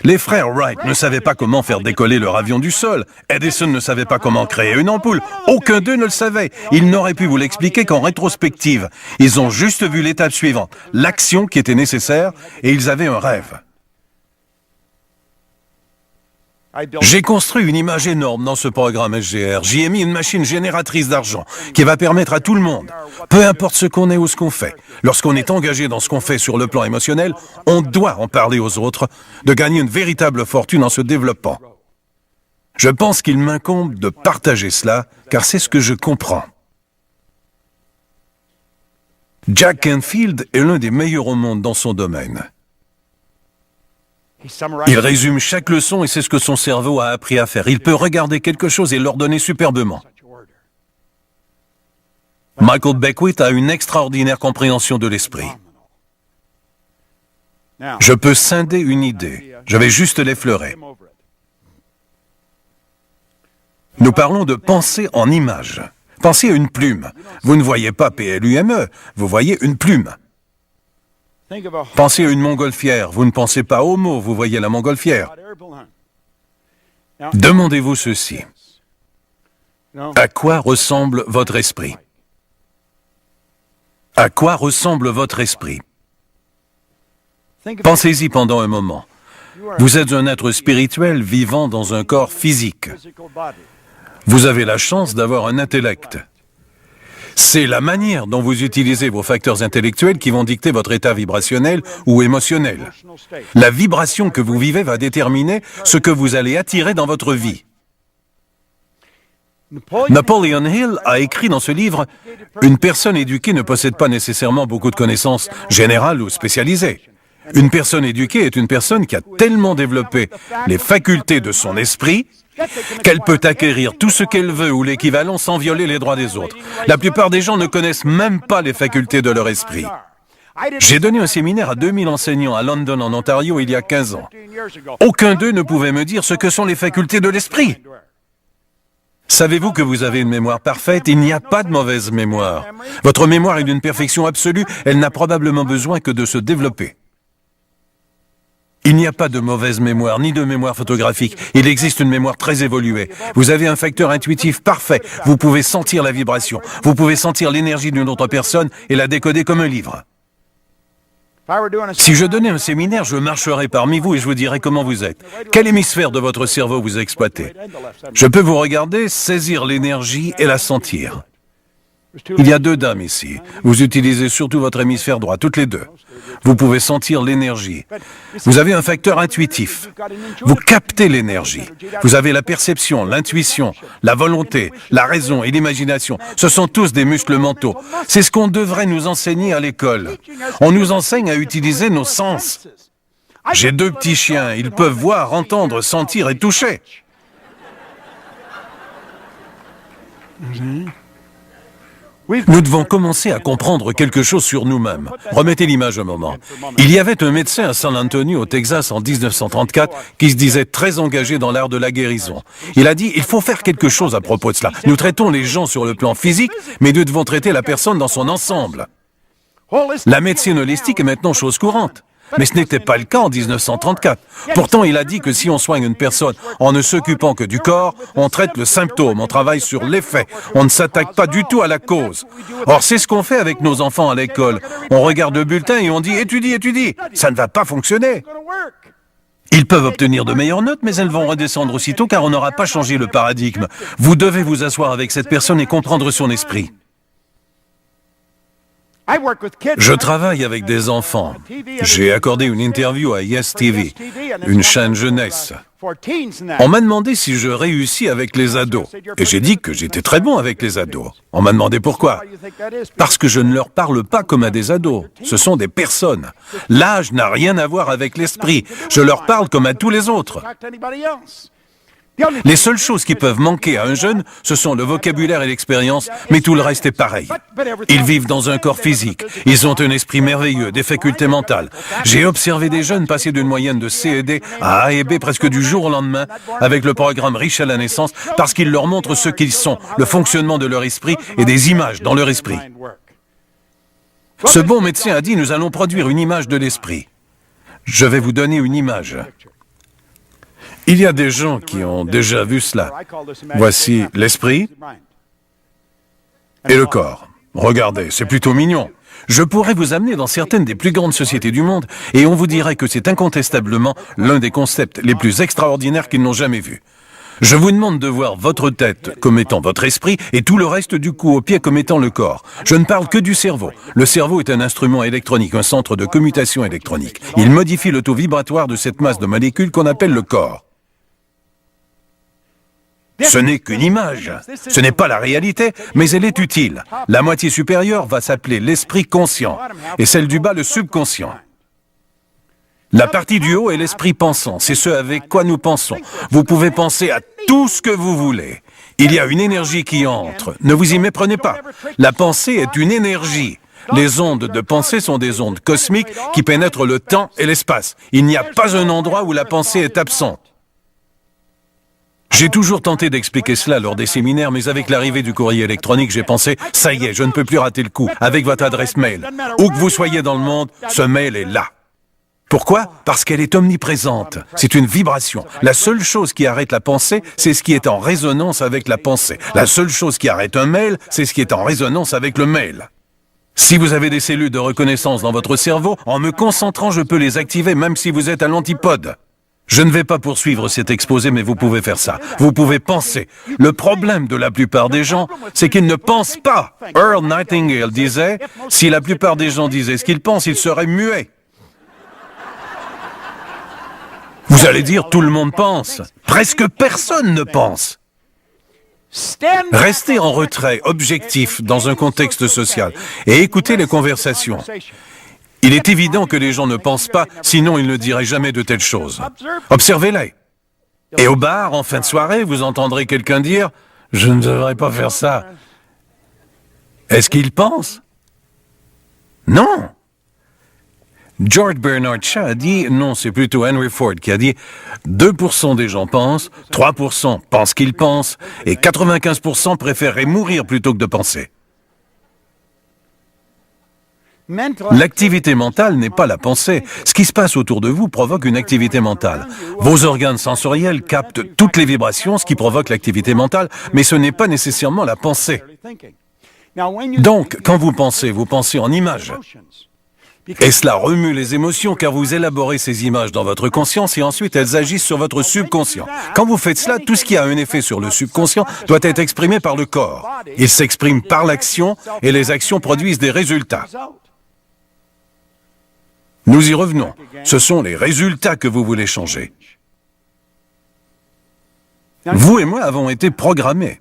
Les frères Wright ne savaient pas comment faire décoller leur avion du sol. Edison ne savait pas comment créer une ampoule. Aucun d'eux ne le savait. Ils n'auraient pu vous l'expliquer qu'en rétrospective. Ils ont juste vu l'étape suivante, l'action qui était nécessaire, et ils avaient un rêve. J'ai construit une image énorme dans ce programme SGR. J'y ai mis une machine génératrice d'argent qui va permettre à tout le monde, peu importe ce qu'on est ou ce qu'on fait, lorsqu'on est engagé dans ce qu'on fait sur le plan émotionnel, on doit en parler aux autres, de gagner une véritable fortune en se développant. Je pense qu'il m'incombe de partager cela, car c'est ce que je comprends. Jack Canfield est l'un des meilleurs au monde dans son domaine. Il résume chaque leçon et c'est ce que son cerveau a appris à faire. Il peut regarder quelque chose et l'ordonner superbement. Michael Beckwith a une extraordinaire compréhension de l'esprit. Je peux scinder une idée. Je vais juste l'effleurer. Nous parlons de penser en images. Pensez à une plume. Vous ne voyez pas P-L-U-M-E, vous voyez une plume. Pensez à une montgolfière. Vous ne pensez pas au mot, vous voyez la montgolfière. Demandez-vous ceci. À quoi ressemble votre esprit? À quoi ressemble votre esprit? Pensez-y pendant un moment. Vous êtes un être spirituel vivant dans un corps physique. Vous avez la chance d'avoir un intellect. C'est la manière dont vous utilisez vos facteurs intellectuels qui vont dicter votre état vibrationnel ou émotionnel. La vibration que vous vivez va déterminer ce que vous allez attirer dans votre vie. Napoleon Hill a écrit dans ce livre « Une personne éduquée ne possède pas nécessairement beaucoup de connaissances générales ou spécialisées. Une personne éduquée est une personne qui a tellement développé les facultés de son esprit qu'elle peut acquérir tout ce qu'elle veut ou l'équivalent sans violer les droits des autres. La plupart des gens ne connaissent même pas les facultés de leur esprit. J'ai donné un séminaire à 2000 enseignants à London, en Ontario, il y a 15 ans. Aucun d'eux ne pouvait me dire ce que sont les facultés de l'esprit. Savez-vous que vous avez une mémoire parfaite? Il n'y a pas de mauvaise mémoire. Votre mémoire est d'une perfection absolue, elle n'a probablement besoin que de se développer. Il n'y a pas de mauvaise mémoire, ni de mémoire photographique. Il existe une mémoire très évoluée. Vous avez un facteur intuitif parfait. Vous pouvez sentir la vibration. Vous pouvez sentir l'énergie d'une autre personne et la décoder comme un livre. Si je donnais un séminaire, je marcherais parmi vous et je vous dirais comment vous êtes. Quel hémisphère de votre cerveau vous exploitez? Je peux vous regarder, saisir l'énergie et la sentir. Il y a 2 dames ici. Vous utilisez surtout votre hémisphère droit, toutes les 2. Vous pouvez sentir l'énergie. Vous avez un facteur intuitif. Vous captez l'énergie. Vous avez la perception, l'intuition, la volonté, la raison et l'imagination. Ce sont tous des muscles mentaux. C'est ce qu'on devrait nous enseigner à l'école. On nous enseigne à utiliser nos sens. J'ai 2 petits chiens. Ils peuvent voir, entendre, sentir et toucher. Nous devons commencer à comprendre quelque chose sur nous-mêmes. Remettez l'image un moment. Il y avait un médecin à San Antonio, au Texas, en 1934, qui se disait très engagé dans l'art de la guérison. Il a dit, il faut faire quelque chose à propos de cela. Nous traitons les gens sur le plan physique, mais nous devons traiter la personne dans son ensemble. La médecine holistique est maintenant chose courante. Mais ce n'était pas le cas en 1934. Pourtant, il a dit que si on soigne une personne en ne s'occupant que du corps, on traite le symptôme, on travaille sur l'effet, on ne s'attaque pas du tout à la cause. Or, c'est ce qu'on fait avec nos enfants à l'école. On regarde le bulletin et on dit « étudie, étudie ». Ça ne va pas fonctionner. Ils peuvent obtenir de meilleures notes, mais elles vont redescendre aussitôt car on n'aura pas changé le paradigme. Vous devez vous asseoir avec cette personne et comprendre son esprit. Je travaille avec des enfants. J'ai accordé une interview à Yes TV, une chaîne jeunesse. On m'a demandé si je réussis avec les ados. Et j'ai dit que j'étais très bon avec les ados. On m'a demandé pourquoi. Parce que je ne leur parle pas comme à des ados. Ce sont des personnes. L'âge n'a rien à voir avec l'esprit. Je leur parle comme à tous les autres. Les seules choses qui peuvent manquer à un jeune, ce sont le vocabulaire et l'expérience, mais tout le reste est pareil. Ils vivent dans un corps physique, ils ont un esprit merveilleux, des facultés mentales. J'ai observé des jeunes passer d'une moyenne de C et D à A et B presque du jour au lendemain, avec le programme Riche à la naissance, parce qu'il leur montre ce qu'ils sont, le fonctionnement de leur esprit et des images dans leur esprit. Ce bon médecin a dit, nous allons produire une image de l'esprit. Je vais vous donner une image. Il y a des gens qui ont déjà vu cela. Voici l'esprit et le corps. Regardez, c'est plutôt mignon. Je pourrais vous amener dans certaines des plus grandes sociétés du monde et on vous dirait que c'est incontestablement l'un des concepts les plus extraordinaires qu'ils n'ont jamais vus. Je vous demande de voir votre tête comme étant votre esprit et tout le reste du cou aux pieds comme étant le corps. Je ne parle que du cerveau. Le cerveau est un instrument électronique, un centre de commutation électronique. Il modifie le taux vibratoire de cette masse de molécules qu'on appelle le corps. Ce n'est qu'une image. Ce n'est pas la réalité, mais elle est utile. La moitié supérieure va s'appeler l'esprit conscient et celle du bas le subconscient. La partie du haut est l'esprit pensant, c'est ce avec quoi nous pensons. Vous pouvez penser à tout ce que vous voulez. Il y a une énergie qui entre. Ne vous y méprenez pas. La pensée est une énergie. Les ondes de pensée sont des ondes cosmiques qui pénètrent le temps et l'espace. Il n'y a pas un endroit où la pensée est absente. J'ai toujours tenté d'expliquer cela lors des séminaires, mais avec l'arrivée du courrier électronique, j'ai pensé, ça y est, je ne peux plus rater le coup. Avec votre adresse mail, où que vous soyez dans le monde, ce mail est là. Pourquoi? Parce qu'elle est omniprésente. C'est une vibration. La seule chose qui arrête la pensée, c'est ce qui est en résonance avec la pensée. La seule chose qui arrête un mail, c'est ce qui est en résonance avec le mail. Si vous avez des cellules de reconnaissance dans votre cerveau, en me concentrant, je peux les activer même si vous êtes à l'antipode. Je ne vais pas poursuivre cet exposé, mais vous pouvez faire ça. Vous pouvez penser. Le problème de la plupart des gens, c'est qu'ils ne pensent pas. Earl Nightingale disait, si la plupart des gens disaient ce qu'ils pensent, ils seraient muets. Vous allez dire, tout le monde pense. Presque personne ne pense. Restez en retrait, objectif, dans un contexte social, et écoutez les conversations. Il est évident que les gens ne pensent pas, sinon ils ne diraient jamais de telles choses. Observez-les. Et au bar, en fin de soirée, vous entendrez quelqu'un dire « Je ne devrais pas faire ça ». Est-ce qu'il pense? Non. George Bernard Shaw a dit, non, c'est plutôt Henry Ford qui a dit « 2% des gens pensent, 3% pensent qu'ils pensent, et 95% préféreraient mourir plutôt que de penser ». L'activité mentale n'est pas la pensée. Ce qui se passe autour de vous provoque une activité mentale. Vos organes sensoriels captent toutes les vibrations, ce qui provoque l'activité mentale, mais ce n'est pas nécessairement la pensée. Donc, quand vous pensez en images. Et cela remue les émotions car vous élaborez ces images dans votre conscience et ensuite elles agissent sur votre subconscient. Quand vous faites cela, tout ce qui a un effet sur le subconscient doit être exprimé par le corps. Il s'exprime par l'action et les actions produisent des résultats. Nous y revenons. Ce sont les résultats que vous voulez changer. Vous et moi avons été programmés.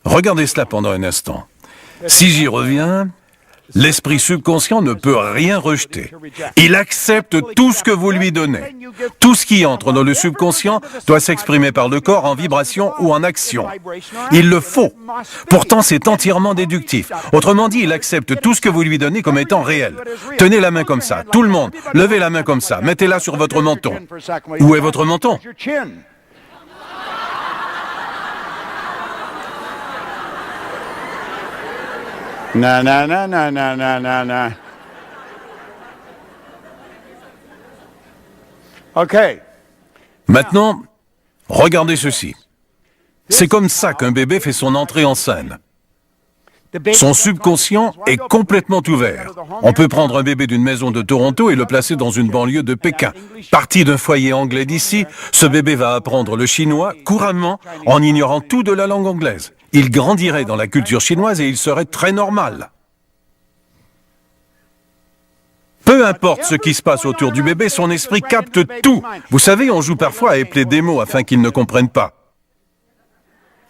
Regardez cela pendant un instant. Si j'y reviens, l'esprit subconscient ne peut rien rejeter. Il accepte tout ce que vous lui donnez. Tout ce qui entre dans le subconscient doit s'exprimer par le corps en vibration ou en action. Il le faut. Pourtant, c'est entièrement déductif. Autrement dit, il accepte tout ce que vous lui donnez comme étant réel. Tenez la main comme ça. Tout le monde, levez la main comme ça. Mettez-la sur votre menton. Où est votre menton? Non. OK. Maintenant, regardez ceci. C'est comme ça qu'un bébé fait son entrée en scène. Son subconscient est complètement ouvert. On peut prendre un bébé d'une maison de Toronto et le placer dans une banlieue de Pékin. Parti d'un foyer anglais d'ici, ce bébé va apprendre le chinois couramment en ignorant tout de la langue anglaise. Il grandirait dans la culture chinoise et il serait très normal. Peu importe ce qui se passe autour du bébé, son esprit capte tout. Vous savez, on joue parfois à épeler des mots afin qu'ils ne comprennent pas.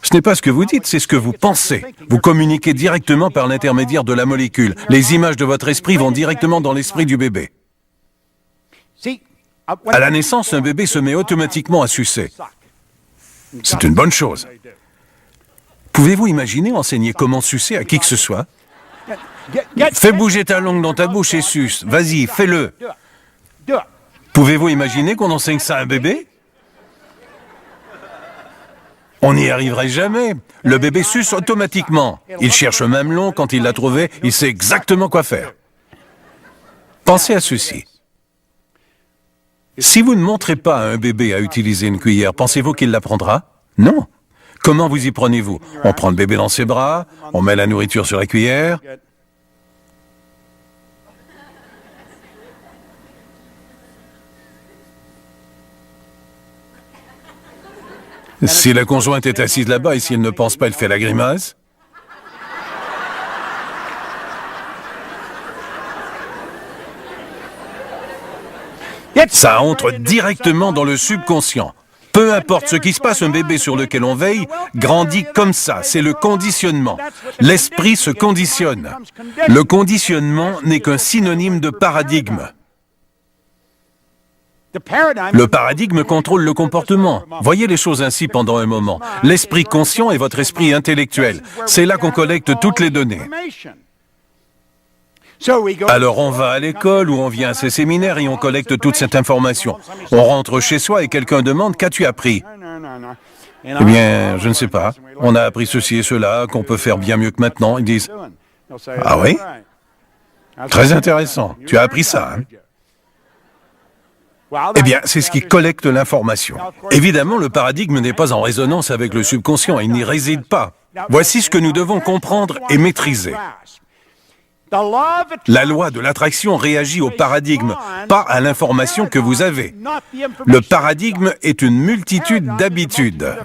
Ce n'est pas ce que vous dites, c'est ce que vous pensez. Vous communiquez directement par l'intermédiaire de la molécule. Les images de votre esprit vont directement dans l'esprit du bébé. À la naissance, un bébé se met automatiquement à sucer. C'est une bonne chose. Pouvez-vous imaginer enseigner comment sucer à qui que ce soit? Fais bouger ta langue dans ta bouche et suce. Vas-y, fais-le. Pouvez-vous imaginer qu'on enseigne ça à un bébé? On n'y arriverait jamais. Le bébé suce automatiquement. Il cherche un mamelon, quand il l'a trouvé, il sait exactement quoi faire. Pensez à ceci. Si vous ne montrez pas à un bébé à utiliser une cuillère, pensez-vous qu'il l'apprendra? Non. Comment vous y prenez-vous? On prend le bébé dans ses bras, on met la nourriture sur la cuillère. Si la conjointe est assise là-bas et s'il ne pense pas, elle fait la grimace. Ça entre directement dans le subconscient. Peu importe ce qui se passe, un bébé sur lequel on veille grandit comme ça. C'est le conditionnement. L'esprit se conditionne. Le conditionnement n'est qu'un synonyme de paradigme. Le paradigme contrôle le comportement. Voyez les choses ainsi pendant un moment. L'esprit conscient est votre esprit intellectuel. C'est là qu'on collecte toutes les données. Alors on va à l'école ou on vient à ces séminaires et on collecte toute cette information. On rentre chez soi et quelqu'un demande « Qu'as-tu appris ?» Eh bien, je ne sais pas. On a appris ceci et cela, qu'on peut faire bien mieux que maintenant. Ils disent « Ah oui? Très intéressant. Tu as appris ça, hein? » Eh bien, c'est ce qui collecte l'information. Évidemment, le paradigme n'est pas en résonance avec le subconscient, il n'y réside pas. Voici ce que nous devons comprendre et maîtriser. La loi de l'attraction réagit au paradigme, pas à l'information que vous avez. Le paradigme est une multitude d'habitudes.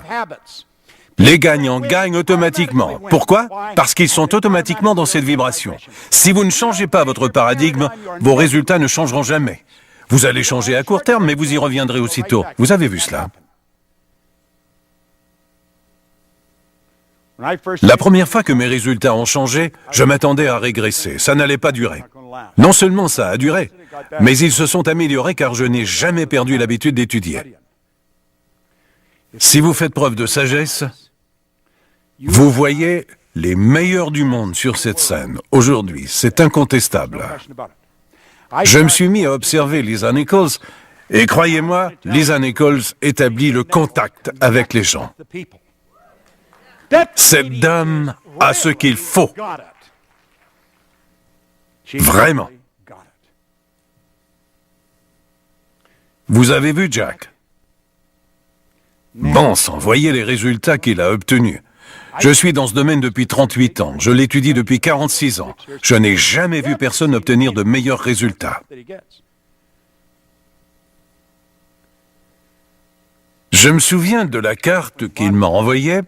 Les gagnants gagnent automatiquement. Pourquoi? Parce qu'ils sont automatiquement dans cette vibration. Si vous ne changez pas votre paradigme, vos résultats ne changeront jamais. Vous allez changer à court terme, mais vous y reviendrez aussitôt. Vous avez vu cela? La première fois que mes résultats ont changé, je m'attendais à régresser. Ça n'allait pas durer. Non seulement ça a duré, mais ils se sont améliorés car je n'ai jamais perdu l'habitude d'étudier. Si vous faites preuve de sagesse, vous voyez les meilleurs du monde sur cette scène. Aujourd'hui, c'est incontestable. Je me suis mis à observer Lisa Nichols, et croyez-moi, Lisa Nichols établit le contact avec les gens. Cette dame a ce qu'il faut. Vraiment. Vous avez vu Jack? Bon sang, voyez les résultats qu'il a obtenus. Je suis dans ce domaine depuis 38 ans. Je l'étudie depuis 46 ans. Je n'ai jamais vu personne obtenir de meilleurs résultats. Je me souviens de la carte qu'il m'a envoyée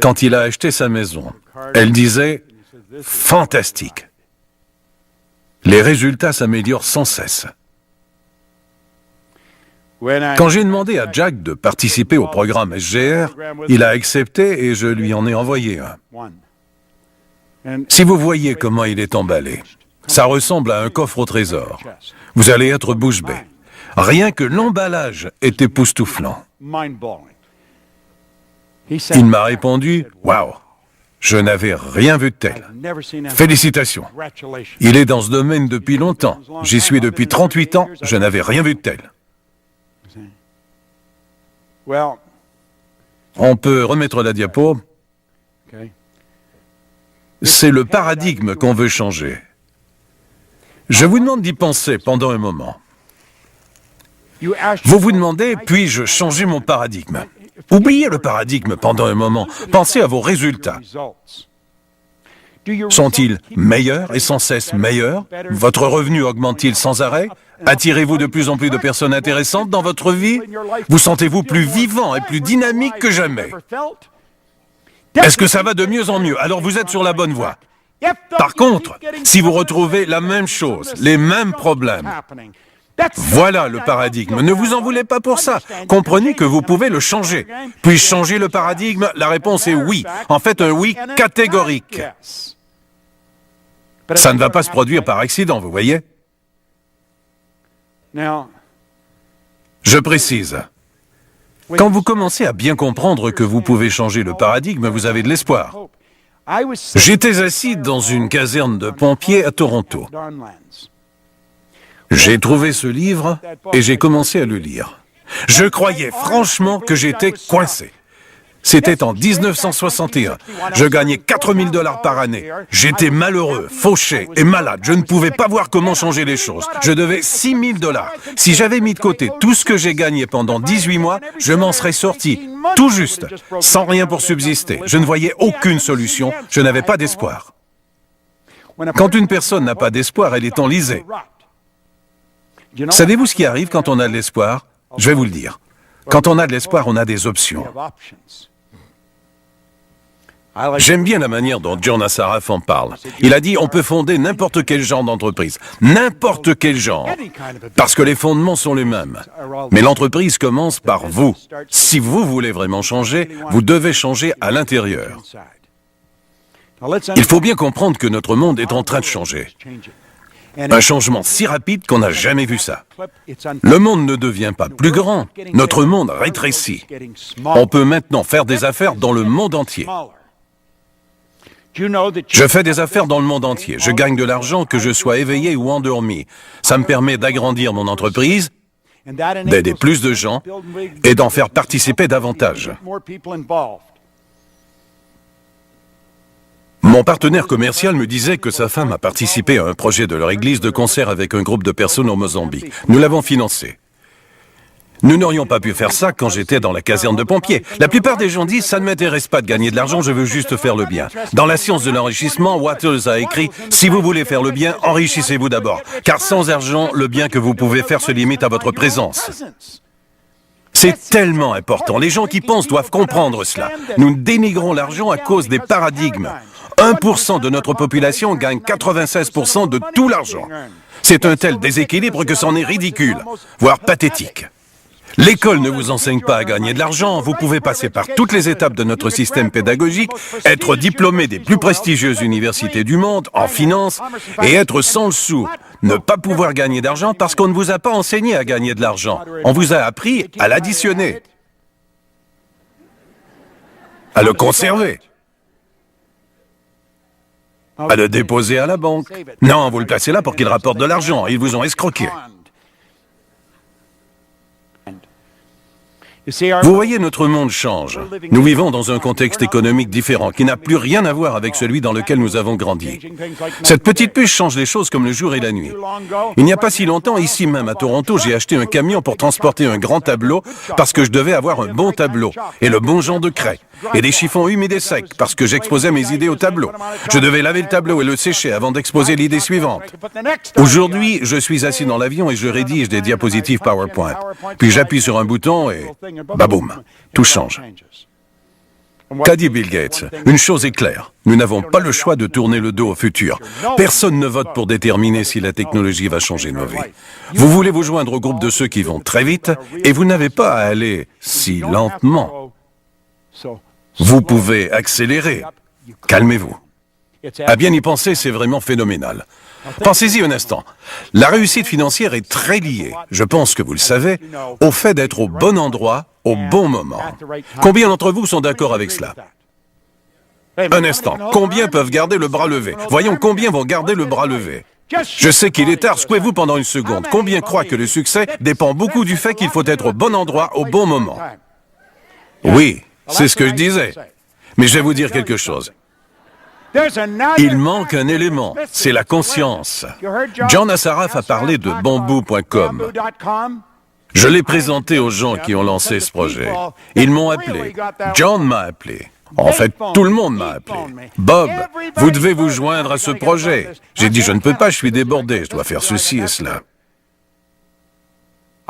quand il a acheté sa maison. Elle disait « Fantastique ». Les résultats s'améliorent sans cesse. Quand j'ai demandé à Jack de participer au programme SGR, il a accepté et je lui en ai envoyé un. Si vous voyez comment il est emballé, ça ressemble à un coffre au trésor. Vous allez être bouche bée. Rien que l'emballage est époustouflant. Il m'a répondu « Waouh, je n'avais rien vu de tel. Félicitations. Il est dans ce domaine depuis longtemps. J'y suis depuis 38 ans, je n'avais rien vu de tel. » On peut remettre la diapo. C'est le paradigme qu'on veut changer. Je vous demande d'y penser pendant un moment. Vous vous demandez, puis-je changer mon paradigme? Oubliez le paradigme pendant un moment. Pensez à vos résultats. Sont-ils meilleurs et sans cesse meilleurs? Votre revenu augmente-t-il sans arrêt? Attirez-vous de plus en plus de personnes intéressantes dans votre vie? Vous sentez-vous plus vivant et plus dynamique que jamais? Est-ce que ça va de mieux en mieux? Alors vous êtes sur la bonne voie. Par contre, si vous retrouvez la même chose, les mêmes problèmes, voilà le paradigme. Ne vous en voulez pas pour ça. Comprenez que vous pouvez le changer. Puis-je changer le paradigme? La réponse est oui. En fait, un oui catégorique. Ça ne va pas se produire par accident, vous voyez? Je précise. Quand vous commencez à bien comprendre que vous pouvez changer le paradigme, vous avez de l'espoir. J'étais assis dans une caserne de pompiers à Toronto. J'ai trouvé ce livre et j'ai commencé à le lire. Je croyais franchement que j'étais coincé. C'était en 1961. Je gagnais 4 000 $ par année. J'étais malheureux, fauché et malade. Je ne pouvais pas voir comment changer les choses. Je devais 6 000 $. Si j'avais mis de côté tout ce que j'ai gagné pendant 18 mois, je m'en serais sorti, tout juste, sans rien pour subsister. Je ne voyais aucune solution. Je n'avais pas d'espoir. Quand une personne n'a pas d'espoir, elle est enlisée. Savez-vous ce qui arrive quand on a de l'espoir? Je vais vous le dire. Quand on a de l'espoir, on a des options. J'aime bien la manière dont John Assaraf en parle. Il a dit on peut fonder n'importe quel genre d'entreprise. N'importe quel genre. Parce que les fondements sont les mêmes. Mais l'entreprise commence par vous. Si vous voulez vraiment changer, vous devez changer à l'intérieur. Il faut bien comprendre que notre monde est en train de changer. Un changement si rapide qu'on n'a jamais vu ça. Le monde ne devient pas plus grand, notre monde rétrécit. On peut maintenant faire des affaires dans le monde entier. Je fais des affaires dans le monde entier. Je gagne de l'argent que je sois éveillé ou endormi. Ça me permet d'agrandir mon entreprise, d'aider plus de gens et d'en faire participer davantage. Mon partenaire commercial me disait que sa femme a participé à un projet de leur église de concert avec un groupe de personnes au Mozambique. Nous l'avons financé. Nous n'aurions pas pu faire ça quand j'étais dans la caserne de pompiers. La plupart des gens disent « ça ne m'intéresse pas de gagner de l'argent, je veux juste faire le bien ». Dans la science de l'enrichissement, Wattles a écrit « si vous voulez faire le bien, enrichissez-vous d'abord, car sans argent, le bien que vous pouvez faire se limite à votre présence ». C'est tellement important. Les gens qui pensent doivent comprendre cela. Nous dénigrons l'argent à cause des paradigmes. 1% de notre population gagne 96% de tout l'argent. C'est un tel déséquilibre que c'en est ridicule, voire pathétique. L'école ne vous enseigne pas à gagner de l'argent, vous pouvez passer par toutes les étapes de notre système pédagogique, être diplômé des plus prestigieuses universités du monde, en finance, et être sans le sou. Ne pas pouvoir gagner d'argent parce qu'on ne vous a pas enseigné à gagner de l'argent. On vous a appris à l'additionner, à le conserver, à le déposer à la banque. Non, vous le placez là pour qu'il rapporte de l'argent. Ils vous ont escroqué. Vous voyez, notre monde change. Nous vivons dans un contexte économique différent qui n'a plus rien à voir avec celui dans lequel nous avons grandi. Cette petite puce change les choses comme le jour et la nuit. Il n'y a pas si longtemps, ici même à Toronto, j'ai acheté un camion pour transporter un grand tableau parce que je devais avoir un bon tableau et le bon genre de craie et des chiffons humides et secs parce que j'exposais mes idées au tableau. Je devais laver le tableau et le sécher avant d'exposer l'idée suivante. Aujourd'hui, je suis assis dans l'avion et je rédige des diapositives PowerPoint. Puis j'appuie sur un bouton et baboum, tout change. Qu'a dit Bill Gates? Une chose est claire, nous n'avons pas le choix de tourner le dos au futur. Personne ne vote pour déterminer si la technologie va changer nos vies. Vous voulez vous joindre au groupe de ceux qui vont très vite et vous n'avez pas à aller si lentement. Vous pouvez accélérer. Calmez-vous. À bien y penser, c'est vraiment phénoménal. Pensez-y un instant. La réussite financière est très liée, je pense que vous le savez, au fait d'être au bon endroit, au bon moment. Combien d'entre vous sont d'accord avec cela? Un instant. Combien peuvent garder le bras levé? Voyons combien vont garder le bras levé. Je sais qu'il est tard, secouez-vous pendant une seconde. Combien croient que le succès dépend beaucoup du fait qu'il faut être au bon endroit, au bon moment? Oui, c'est ce que je disais. Mais je vais vous dire quelque chose. Il manque un élément, c'est la conscience. John Assaraf a parlé de bamboo.com. Je l'ai présenté aux gens qui ont lancé ce projet. Ils m'ont appelé. John m'a appelé. En fait, tout le monde m'a appelé. Bob, vous devez vous joindre à ce projet. J'ai dit, je ne peux pas, je suis débordé, je dois faire ceci et cela.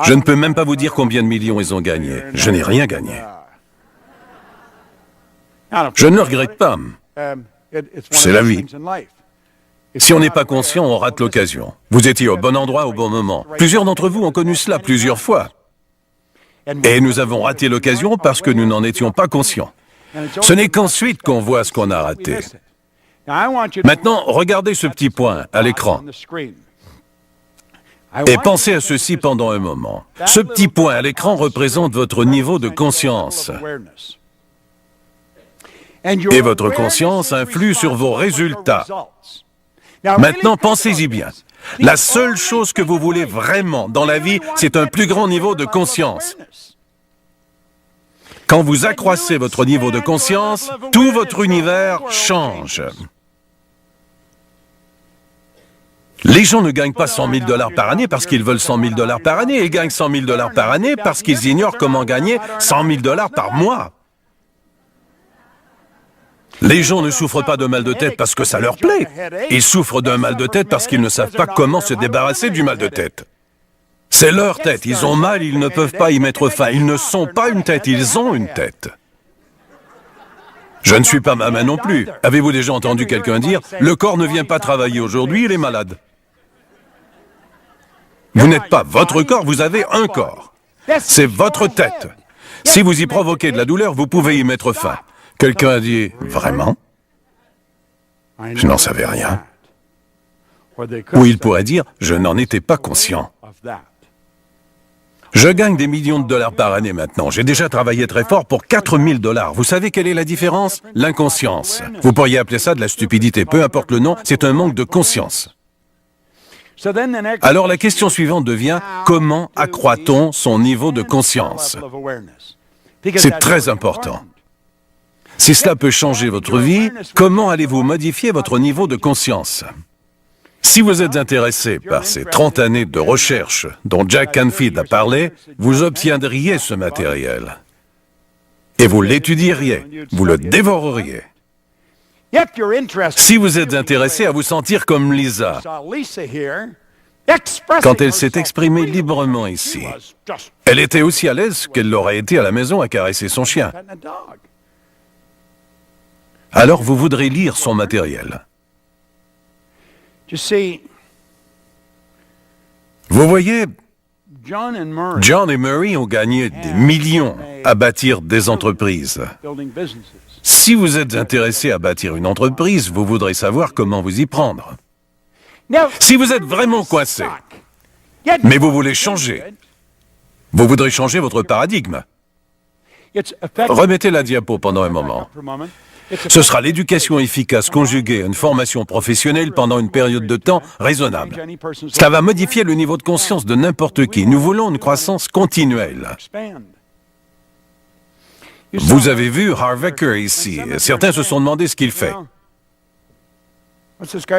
Je ne peux même pas vous dire combien de millions ils ont gagné. Je n'ai rien gagné. Je ne le regrette pas. C'est la vie. Si on n'est pas conscient, on rate l'occasion. Vous étiez au bon endroit au bon moment. Plusieurs d'entre vous ont connu cela plusieurs fois. Et nous avons raté l'occasion parce que nous n'en étions pas conscients. Ce n'est qu'ensuite qu'on voit ce qu'on a raté. Maintenant, regardez ce petit point à l'écran. Et pensez à ceci pendant un moment. Ce petit point à l'écran représente votre niveau de conscience. Et votre conscience influe sur vos résultats. Maintenant, pensez-y bien. La seule chose que vous voulez vraiment dans la vie, c'est un plus grand niveau de conscience. Quand vous accroissez votre niveau de conscience, tout votre univers change. Les gens ne gagnent pas 100 000 $ par année parce qu'ils veulent 100 000 $ par année. Ils gagnent 100 000 $ par année parce qu'ils ignorent comment gagner 100 000 $ par mois. Les gens ne souffrent pas de mal de tête parce que ça leur plaît. Ils souffrent d'un mal de tête parce qu'ils ne savent pas comment se débarrasser du mal de tête. C'est leur tête. Ils ont mal, ils ne peuvent pas y mettre fin. Ils ne sont pas une tête, ils ont une tête. Je ne suis pas ma main non plus. Avez-vous déjà entendu quelqu'un dire « Le corps ne vient pas travailler aujourd'hui, il est malade ». Vous n'êtes pas votre corps, vous avez un corps. C'est votre tête. Si vous y provoquez de la douleur, vous pouvez y mettre fin. Quelqu'un a dit « Vraiment ?» Je n'en savais rien. Ou il pourrait dire « Je n'en étais pas conscient ». Je gagne des millions de dollars par année maintenant. J'ai déjà travaillé très fort pour 4 000 $. Vous savez quelle est la différence? L'inconscience. Vous pourriez appeler ça de la stupidité. Peu importe le nom, c'est un manque de conscience. Alors la question suivante devient, comment accroît-on son niveau de conscience? C'est très important. Si cela peut changer votre vie, comment allez-vous modifier votre niveau de conscience? Si vous êtes intéressé par ces 30 années de recherche dont Jack Canfield a parlé, vous obtiendriez ce matériel. Et vous l'étudieriez, vous le dévoreriez. Si vous êtes intéressé à vous sentir comme Lisa, quand elle s'est exprimée librement ici, elle était aussi à l'aise qu'elle l'aurait été à la maison à caresser son chien. Alors vous voudrez lire son matériel. Vous voyez, John et Murray ont gagné des millions à bâtir des entreprises. Si vous êtes intéressé à bâtir une entreprise, vous voudrez savoir comment vous y prendre. Si vous êtes vraiment coincé, mais vous voulez changer, vous voudrez changer votre paradigme. Remettez la diapo pendant un moment. Ce sera l'éducation efficace conjuguée à une formation professionnelle pendant une période de temps raisonnable. Cela va modifier le niveau de conscience de n'importe qui. Nous voulons une croissance continuelle. Vous avez vu Harv Eker ici. Certains se sont demandé ce qu'il fait.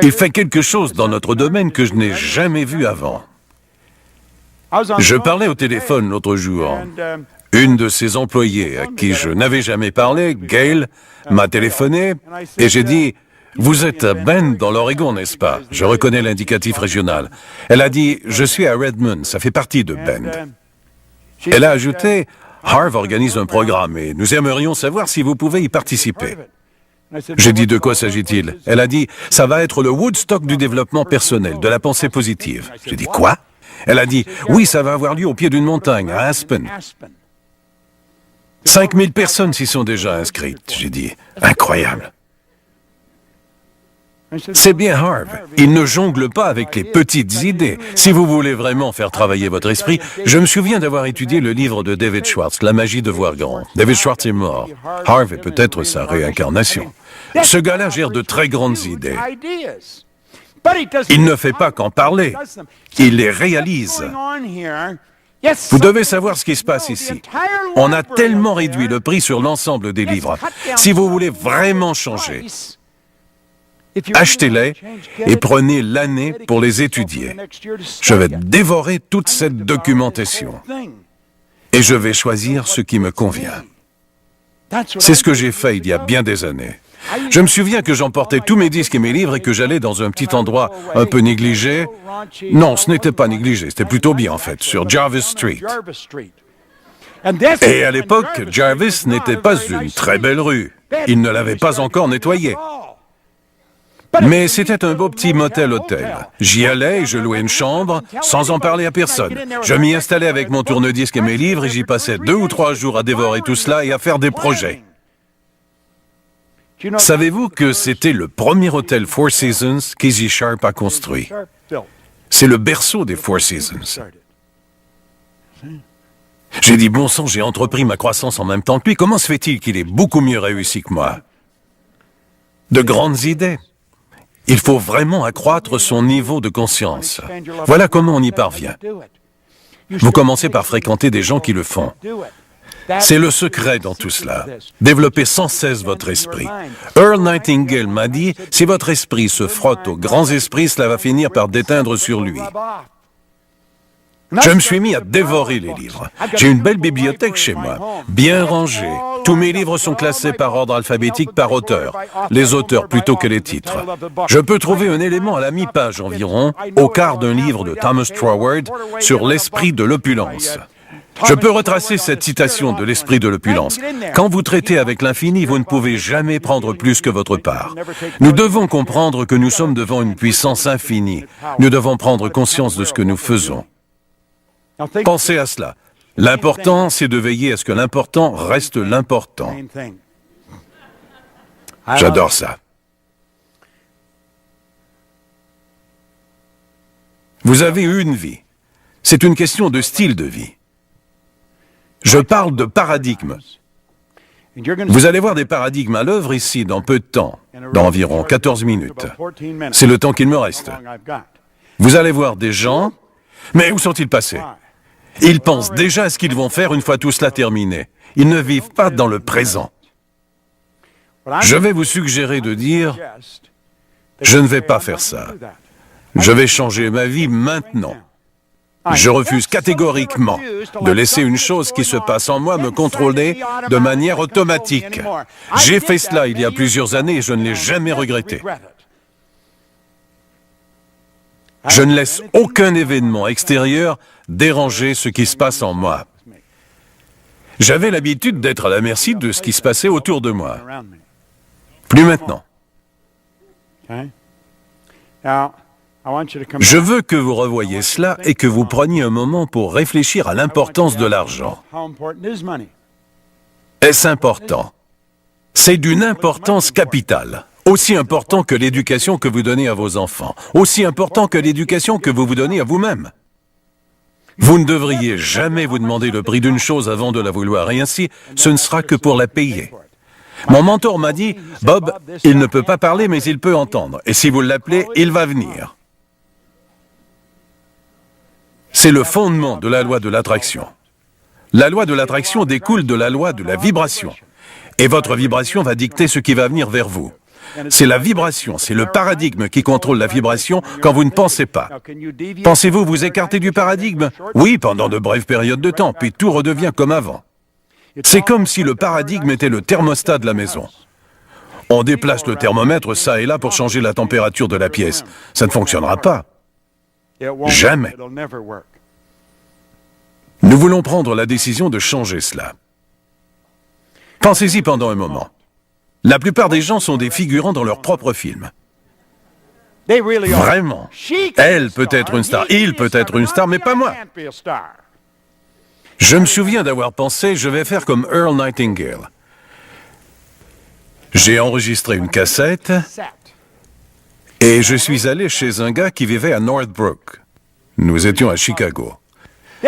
Il fait quelque chose dans notre domaine que je n'ai jamais vu avant. Je parlais au téléphone l'autre jour. Une de ses employées, à qui je n'avais jamais parlé, Gail, m'a téléphoné et j'ai dit « Vous êtes à Bend, dans l'Oregon, n'est-ce pas ?» Je reconnais l'indicatif régional. Elle a dit « Je suis à Redmond, ça fait partie de Bend. » Elle a ajouté « Harv organise un programme et nous aimerions savoir si vous pouvez y participer. » J'ai dit « De quoi s'agit-il » Elle a dit « Ça va être le Woodstock du développement personnel, de la pensée positive. » J'ai dit « Quoi ?» Elle a dit « Oui, ça va avoir lieu au pied d'une montagne, à Aspen. » 5000 personnes s'y sont déjà inscrites. J'ai dit, incroyable. C'est bien Harv. Il ne jongle pas avec les petites idées. Si vous voulez vraiment faire travailler votre esprit, je me souviens d'avoir étudié le livre de David Schwartz, La magie de voir grand. David Schwartz est mort. Harv est peut-être sa réincarnation. Ce gars-là gère de très grandes idées. Il ne fait pas qu'en parler. Il les réalise. Vous devez savoir ce qui se passe ici. On a tellement réduit le prix sur l'ensemble des livres. Si vous voulez vraiment changer, achetez-les et prenez l'année pour les étudier. Je vais dévorer toute cette documentation et je vais choisir ce qui me convient. C'est ce que j'ai fait il y a bien des années. Je me souviens que j'emportais tous mes disques et mes livres et que j'allais dans un petit endroit un peu négligé. Non, ce n'était pas négligé, c'était plutôt bien en fait, sur Jarvis Street. Et à l'époque, Jarvis n'était pas une très belle rue. Il ne l'avait pas encore nettoyée. Mais c'était un beau petit motel-hôtel. J'y allais et je louais une chambre sans en parler à personne. Je m'y installais avec mon tourne-disque et mes livres et j'y passais 2 ou 3 jours à dévorer tout cela et à faire des projets. Savez-vous que c'était le premier hôtel Four Seasons qu'Easy Sharp a construit? C'est le berceau des Four Seasons. J'ai dit, bon sang, j'ai entrepris ma croissance en même temps que lui. Comment se fait-il qu'il ait beaucoup mieux réussi que moi? De grandes idées. Il faut vraiment accroître son niveau de conscience. Voilà comment on y parvient. Vous commencez par fréquenter des gens qui le font. C'est le secret dans tout cela. Développez sans cesse votre esprit. Earl Nightingale m'a dit, si votre esprit se frotte aux grands esprits, cela va finir par déteindre sur lui. Je me suis mis à dévorer les livres. J'ai une belle bibliothèque chez moi, bien rangée. Tous mes livres sont classés par ordre alphabétique par auteur, les auteurs plutôt que les titres. Je peux trouver un élément à la mi-page environ, au quart d'un livre de Thomas Troward sur l'esprit de l'opulence. Je peux retracer cette citation de l'esprit de l'opulence. Quand vous traitez avec l'infini, vous ne pouvez jamais prendre plus que votre part. Nous devons comprendre que nous sommes devant une puissance infinie. Nous devons prendre conscience de ce que nous faisons. Pensez à cela. L'important, c'est de veiller à ce que l'important reste l'important. J'adore ça. Vous avez une vie. C'est une question de style de vie. Je parle de paradigme. Vous allez voir des paradigmes à l'œuvre ici dans peu de temps, dans environ 14 minutes. C'est le temps qu'il me reste. Vous allez voir des gens, mais où sont-ils passés? Ils pensent déjà à ce qu'ils vont faire une fois tout cela terminé. Ils ne vivent pas dans le présent. Je vais vous suggérer de dire, je ne vais pas faire ça. Je vais changer ma vie maintenant. Je refuse catégoriquement de laisser une chose qui se passe en moi me contrôler de manière automatique. J'ai fait cela il y a plusieurs années et je ne l'ai jamais regretté. Je ne laisse aucun événement extérieur déranger ce qui se passe en moi. J'avais l'habitude d'être à la merci de ce qui se passait autour de moi. Plus maintenant. Je veux que vous revoyiez cela et que vous preniez un moment pour réfléchir à l'importance de l'argent. Est-ce important? C'est d'une importance capitale. Aussi important que l'éducation que vous donnez à vos enfants. Aussi important que l'éducation que vous vous donnez à vous-même. Vous ne devriez jamais vous demander le prix d'une chose avant de la vouloir, et ainsi, ce ne sera que pour la payer. Mon mentor m'a dit, « Bob, il ne peut pas parler, mais il peut entendre. Et si vous l'appelez, il va venir. » C'est le fondement de la loi de l'attraction. La loi de l'attraction découle de la loi de la vibration. Et votre vibration va dicter ce qui va venir vers vous. C'est la vibration, c'est le paradigme qui contrôle la vibration quand vous ne pensez pas. Pensez-vous vous écarter du paradigme? Oui, pendant de brèves périodes de temps, puis tout redevient comme avant. C'est comme si le paradigme était le thermostat de la maison. On déplace le thermomètre ça et là pour changer la température de la pièce. Ça ne fonctionnera pas. Jamais. Nous voulons prendre la décision de changer cela. Pensez-y pendant un moment. La plupart des gens sont des figurants dans leur propre film. Vraiment. Elle peut être une star, il peut être une star, mais pas moi. Je me souviens d'avoir pensé, je vais faire comme Earl Nightingale. J'ai enregistré une cassette et je suis allé chez un gars qui vivait à Northbrook. Nous étions à Chicago.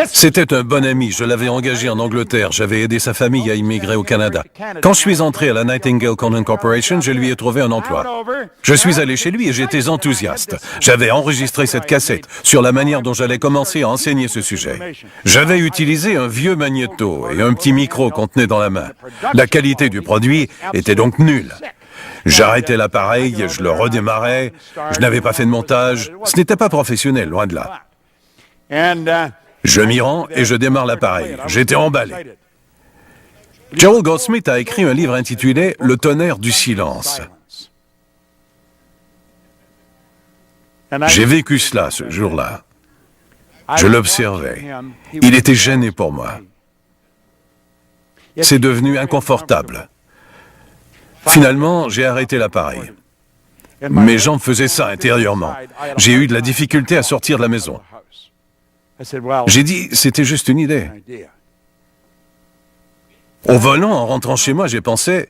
C'était un bon ami, je l'avais engagé en Angleterre, j'avais aidé sa famille à immigrer au Canada. Quand je suis entré à la Nightingale Content Corporation, je lui ai trouvé un emploi. Je suis allé chez lui et j'étais enthousiaste. J'avais enregistré cette cassette sur la manière dont j'allais commencer à enseigner ce sujet. J'avais utilisé un vieux magnéto et un petit micro qu'on tenait dans la main. La qualité du produit était donc nulle. J'arrêtais l'appareil, je le redémarrais, je n'avais pas fait de montage, ce n'était pas professionnel, loin de là. Je m'y rends et je démarre l'appareil. J'étais emballé. Joel Goldsmith a écrit un livre intitulé « Le tonnerre du silence ». J'ai vécu cela ce jour-là. Je l'observais. Il était gêné pour moi. C'est devenu inconfortable. Finalement, j'ai arrêté l'appareil. Mes jambes faisaient ça intérieurement. J'ai eu de la difficulté à sortir de la maison. J'ai dit, c'était juste une idée. Au volant, en rentrant chez moi, j'ai pensé,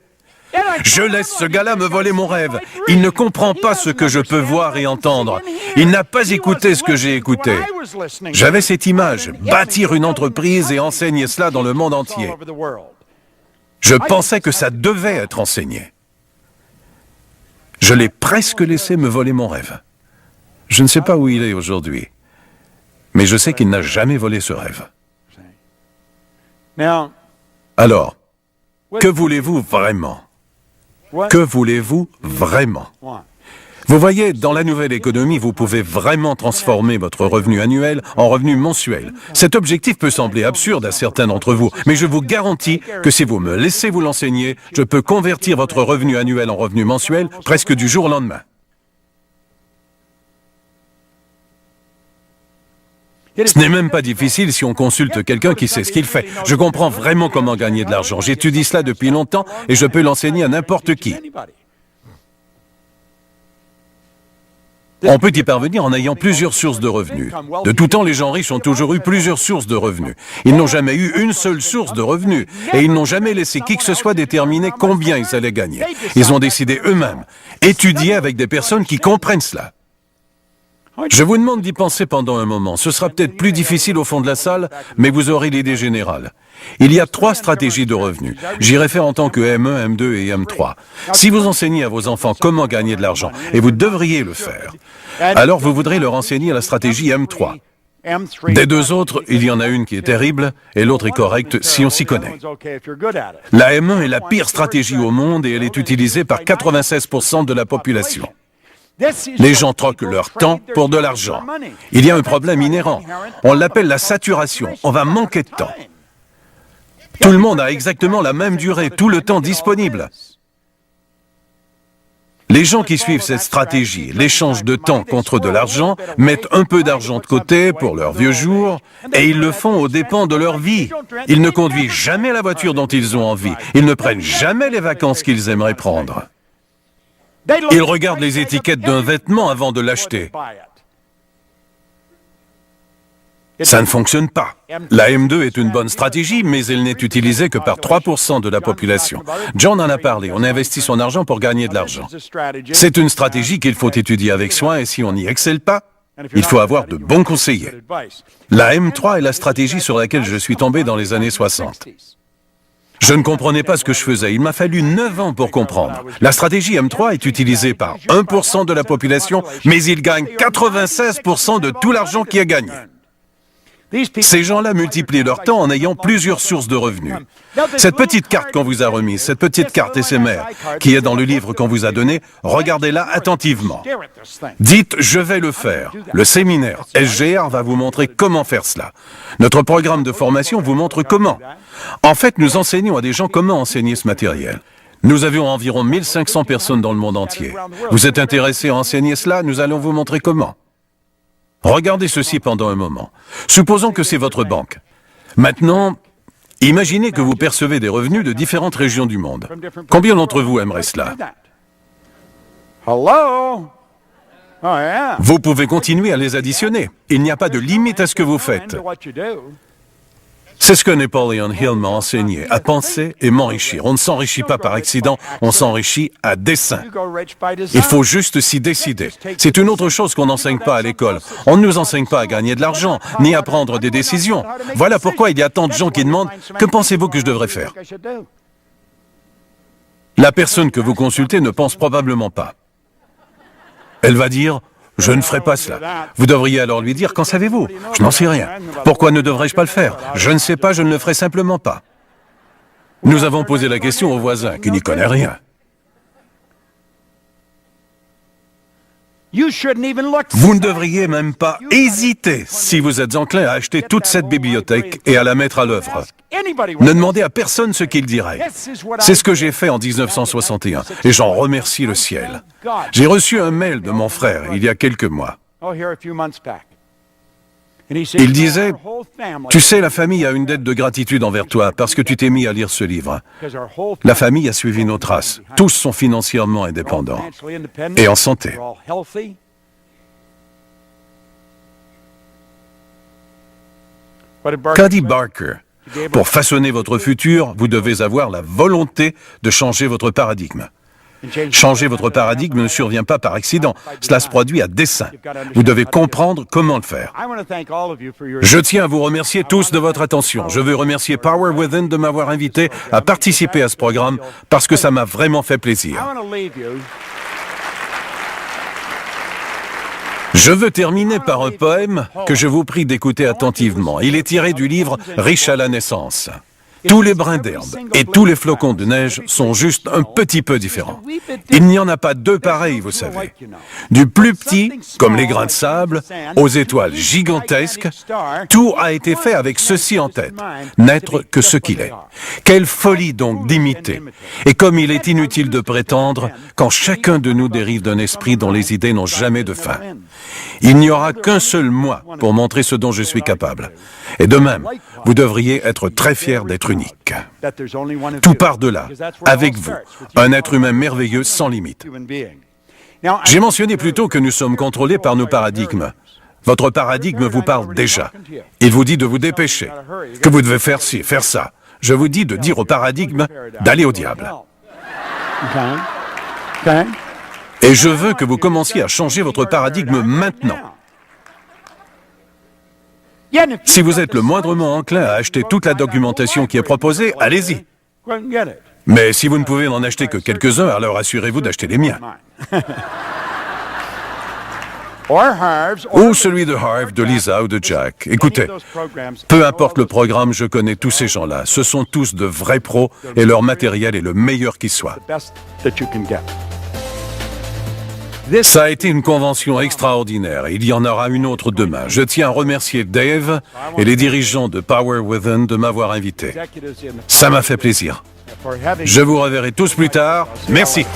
je laisse ce gars-là me voler mon rêve. Il ne comprend pas ce que je peux voir et entendre. Il n'a pas écouté ce que j'ai écouté. J'avais cette image, bâtir une entreprise et enseigner cela dans le monde entier. Je pensais que ça devait être enseigné. Je l'ai presque laissé me voler mon rêve. Je ne sais pas où il est aujourd'hui, mais je sais qu'il n'a jamais volé ce rêve. Alors, que voulez-vous vraiment? Que voulez-vous vraiment? Vous voyez, dans la nouvelle économie, vous pouvez vraiment transformer votre revenu annuel en revenu mensuel. Cet objectif peut sembler absurde à certains d'entre vous, mais je vous garantis que si vous me laissez vous l'enseigner, je peux convertir votre revenu annuel en revenu mensuel presque du jour au lendemain. Ce n'est même pas difficile si on consulte quelqu'un qui sait ce qu'il fait. Je comprends vraiment comment gagner de l'argent. J'étudie cela depuis longtemps et je peux l'enseigner à n'importe qui. On peut y parvenir en ayant plusieurs sources de revenus. De tout temps, les gens riches ont toujours eu plusieurs sources de revenus. Ils n'ont jamais eu une seule source de revenus et ils n'ont jamais laissé qui que ce soit déterminer combien ils allaient gagner. Ils ont décidé eux-mêmes, étudier avec des personnes qui comprennent cela. Je vous demande d'y penser pendant un moment. Ce sera peut-être plus difficile au fond de la salle, mais vous aurez l'idée générale. Il y a 3 stratégies de revenus. J'y réfère en tant que M1, M2 et M3. Si vous enseignez à vos enfants comment gagner de l'argent, et vous devriez le faire, alors vous voudrez leur enseigner la stratégie M3. Des 2 autres, il y en a une qui est terrible et l'autre est correcte si on s'y connaît. La M1 est la pire stratégie au monde et elle est utilisée par 96% de la population. Les gens troquent leur temps pour de l'argent. Il y a un problème inhérent. On l'appelle la saturation. On va manquer de temps. Tout le monde a exactement la même durée, tout le temps disponible. Les gens qui suivent cette stratégie, l'échange de temps contre de l'argent, mettent un peu d'argent de côté pour leurs vieux jours et ils le font aux dépens de leur vie. Ils ne conduisent jamais la voiture dont ils ont envie. Ils ne prennent jamais les vacances qu'ils aimeraient prendre. Ils regardent les étiquettes d'un vêtement avant de l'acheter. Ça ne fonctionne pas. La M2 est une bonne stratégie, mais elle n'est utilisée que par 3% de la population. John en a parlé, on investit son argent pour gagner de l'argent. C'est une stratégie qu'il faut étudier avec soin et si on n'y excelle pas, il faut avoir de bons conseillers. La M3 est la stratégie sur laquelle je suis tombé dans les années 60. Je ne comprenais pas ce que je faisais. Il m'a fallu 9 ans pour comprendre. La stratégie M3 est utilisée par 1% de la population, mais il gagne 96% de tout l'argent qui est gagné. Ces gens-là multiplient leur temps en ayant plusieurs sources de revenus. Cette petite carte qu'on vous a remise, cette petite carte SMR, qui est dans le livre qu'on vous a donné, regardez-la attentivement. Dites « Je vais le faire ». Le séminaire SGR va vous montrer comment faire cela. Notre programme de formation vous montre comment. En fait, nous enseignons à des gens comment enseigner ce matériel. Nous avions environ 1500 personnes dans le monde entier. Vous êtes intéressés à enseigner cela? Nous allons vous montrer comment. Regardez ceci pendant un moment. Supposons que c'est votre banque. Maintenant, imaginez que vous percevez des revenus de différentes régions du monde. Combien d'entre vous aimeraient cela? Vous pouvez continuer à les additionner. Il n'y a pas de limite à ce que vous faites. C'est ce que Napoleon Hill m'a enseigné, à penser et m'enrichir. On ne s'enrichit pas par accident, on s'enrichit à dessein. Il faut juste s'y décider. C'est une autre chose qu'on n'enseigne pas à l'école. On ne nous enseigne pas à gagner de l'argent, ni à prendre des décisions. Voilà pourquoi il y a tant de gens qui demandent « Que pensez-vous que je devrais faire ?» La personne que vous consultez ne pense probablement pas. Elle va dire « Je ne ferai pas cela. » Vous devriez alors lui dire « Qu'en savez-vous ?»« Je n'en sais rien. » « Pourquoi ne devrais-je pas le faire ?»« Je ne sais pas, je ne le ferai simplement pas. » Nous avons posé la question au voisin, qui n'y connaît rien. Vous ne devriez même pas hésiter si vous êtes enclin à acheter toute cette bibliothèque et à la mettre à l'œuvre. Ne demandez à personne ce qu'il dirait. C'est ce que j'ai fait en 1961 et j'en remercie le ciel. J'ai reçu un mail de mon frère il y a quelques mois. Il disait, « Tu sais, la famille a une dette de gratitude envers toi parce que tu t'es mis à lire ce livre. La famille a suivi nos traces. Tous sont financièrement indépendants et en santé. » Qu'a dit Barker? Pour façonner votre futur, vous devez avoir la volonté de changer votre paradigme. Changer votre paradigme ne survient pas par accident, cela se produit à dessein. Vous devez comprendre comment le faire. Je tiens à vous remercier tous de votre attention. Je veux remercier Power Within de m'avoir invité à participer à ce programme parce que ça m'a vraiment fait plaisir. Je veux terminer par un poème que je vous prie d'écouter attentivement. Il est tiré du livre « Riche à la naissance ». Tous les brins d'herbe et tous les flocons de neige sont juste un petit peu différents. Il n'y en a pas deux pareils, vous savez. Du plus petit, comme les grains de sable, aux étoiles gigantesques, tout a été fait avec ceci en tête, n'être que ce qu'il est. Quelle folie donc d'imiter. Et comme il est inutile de prétendre quand chacun de nous dérive d'un esprit dont les idées n'ont jamais de fin. Il n'y aura qu'un seul moi pour montrer ce dont je suis capable. Et de même, vous devriez être très fiers d'être unique. Tout part de là, avec vous, un être humain merveilleux sans limite. J'ai mentionné plus tôt que nous sommes contrôlés par nos paradigmes. Votre paradigme vous parle déjà. Il vous dit de vous dépêcher, que vous devez faire ci, faire ça. Je vous dis de dire au paradigme d'aller au diable. Et je veux que vous commenciez à changer votre paradigme maintenant. Si vous êtes le moindrement enclin à acheter toute la documentation qui est proposée, allez-y. Mais si vous ne pouvez en acheter que quelques-uns, alors assurez-vous d'acheter les miens. Ou celui de Harv, de Lisa ou de Jack. Écoutez, peu importe le programme, je connais tous ces gens-là. Ce sont tous de vrais pros et leur matériel est le meilleur qui soit. Ça a été une convention extraordinaire et il y en aura une autre demain. Je tiens à remercier Dave et les dirigeants de Power Within de m'avoir invité. Ça m'a fait plaisir. Je vous reverrai tous plus tard. Merci.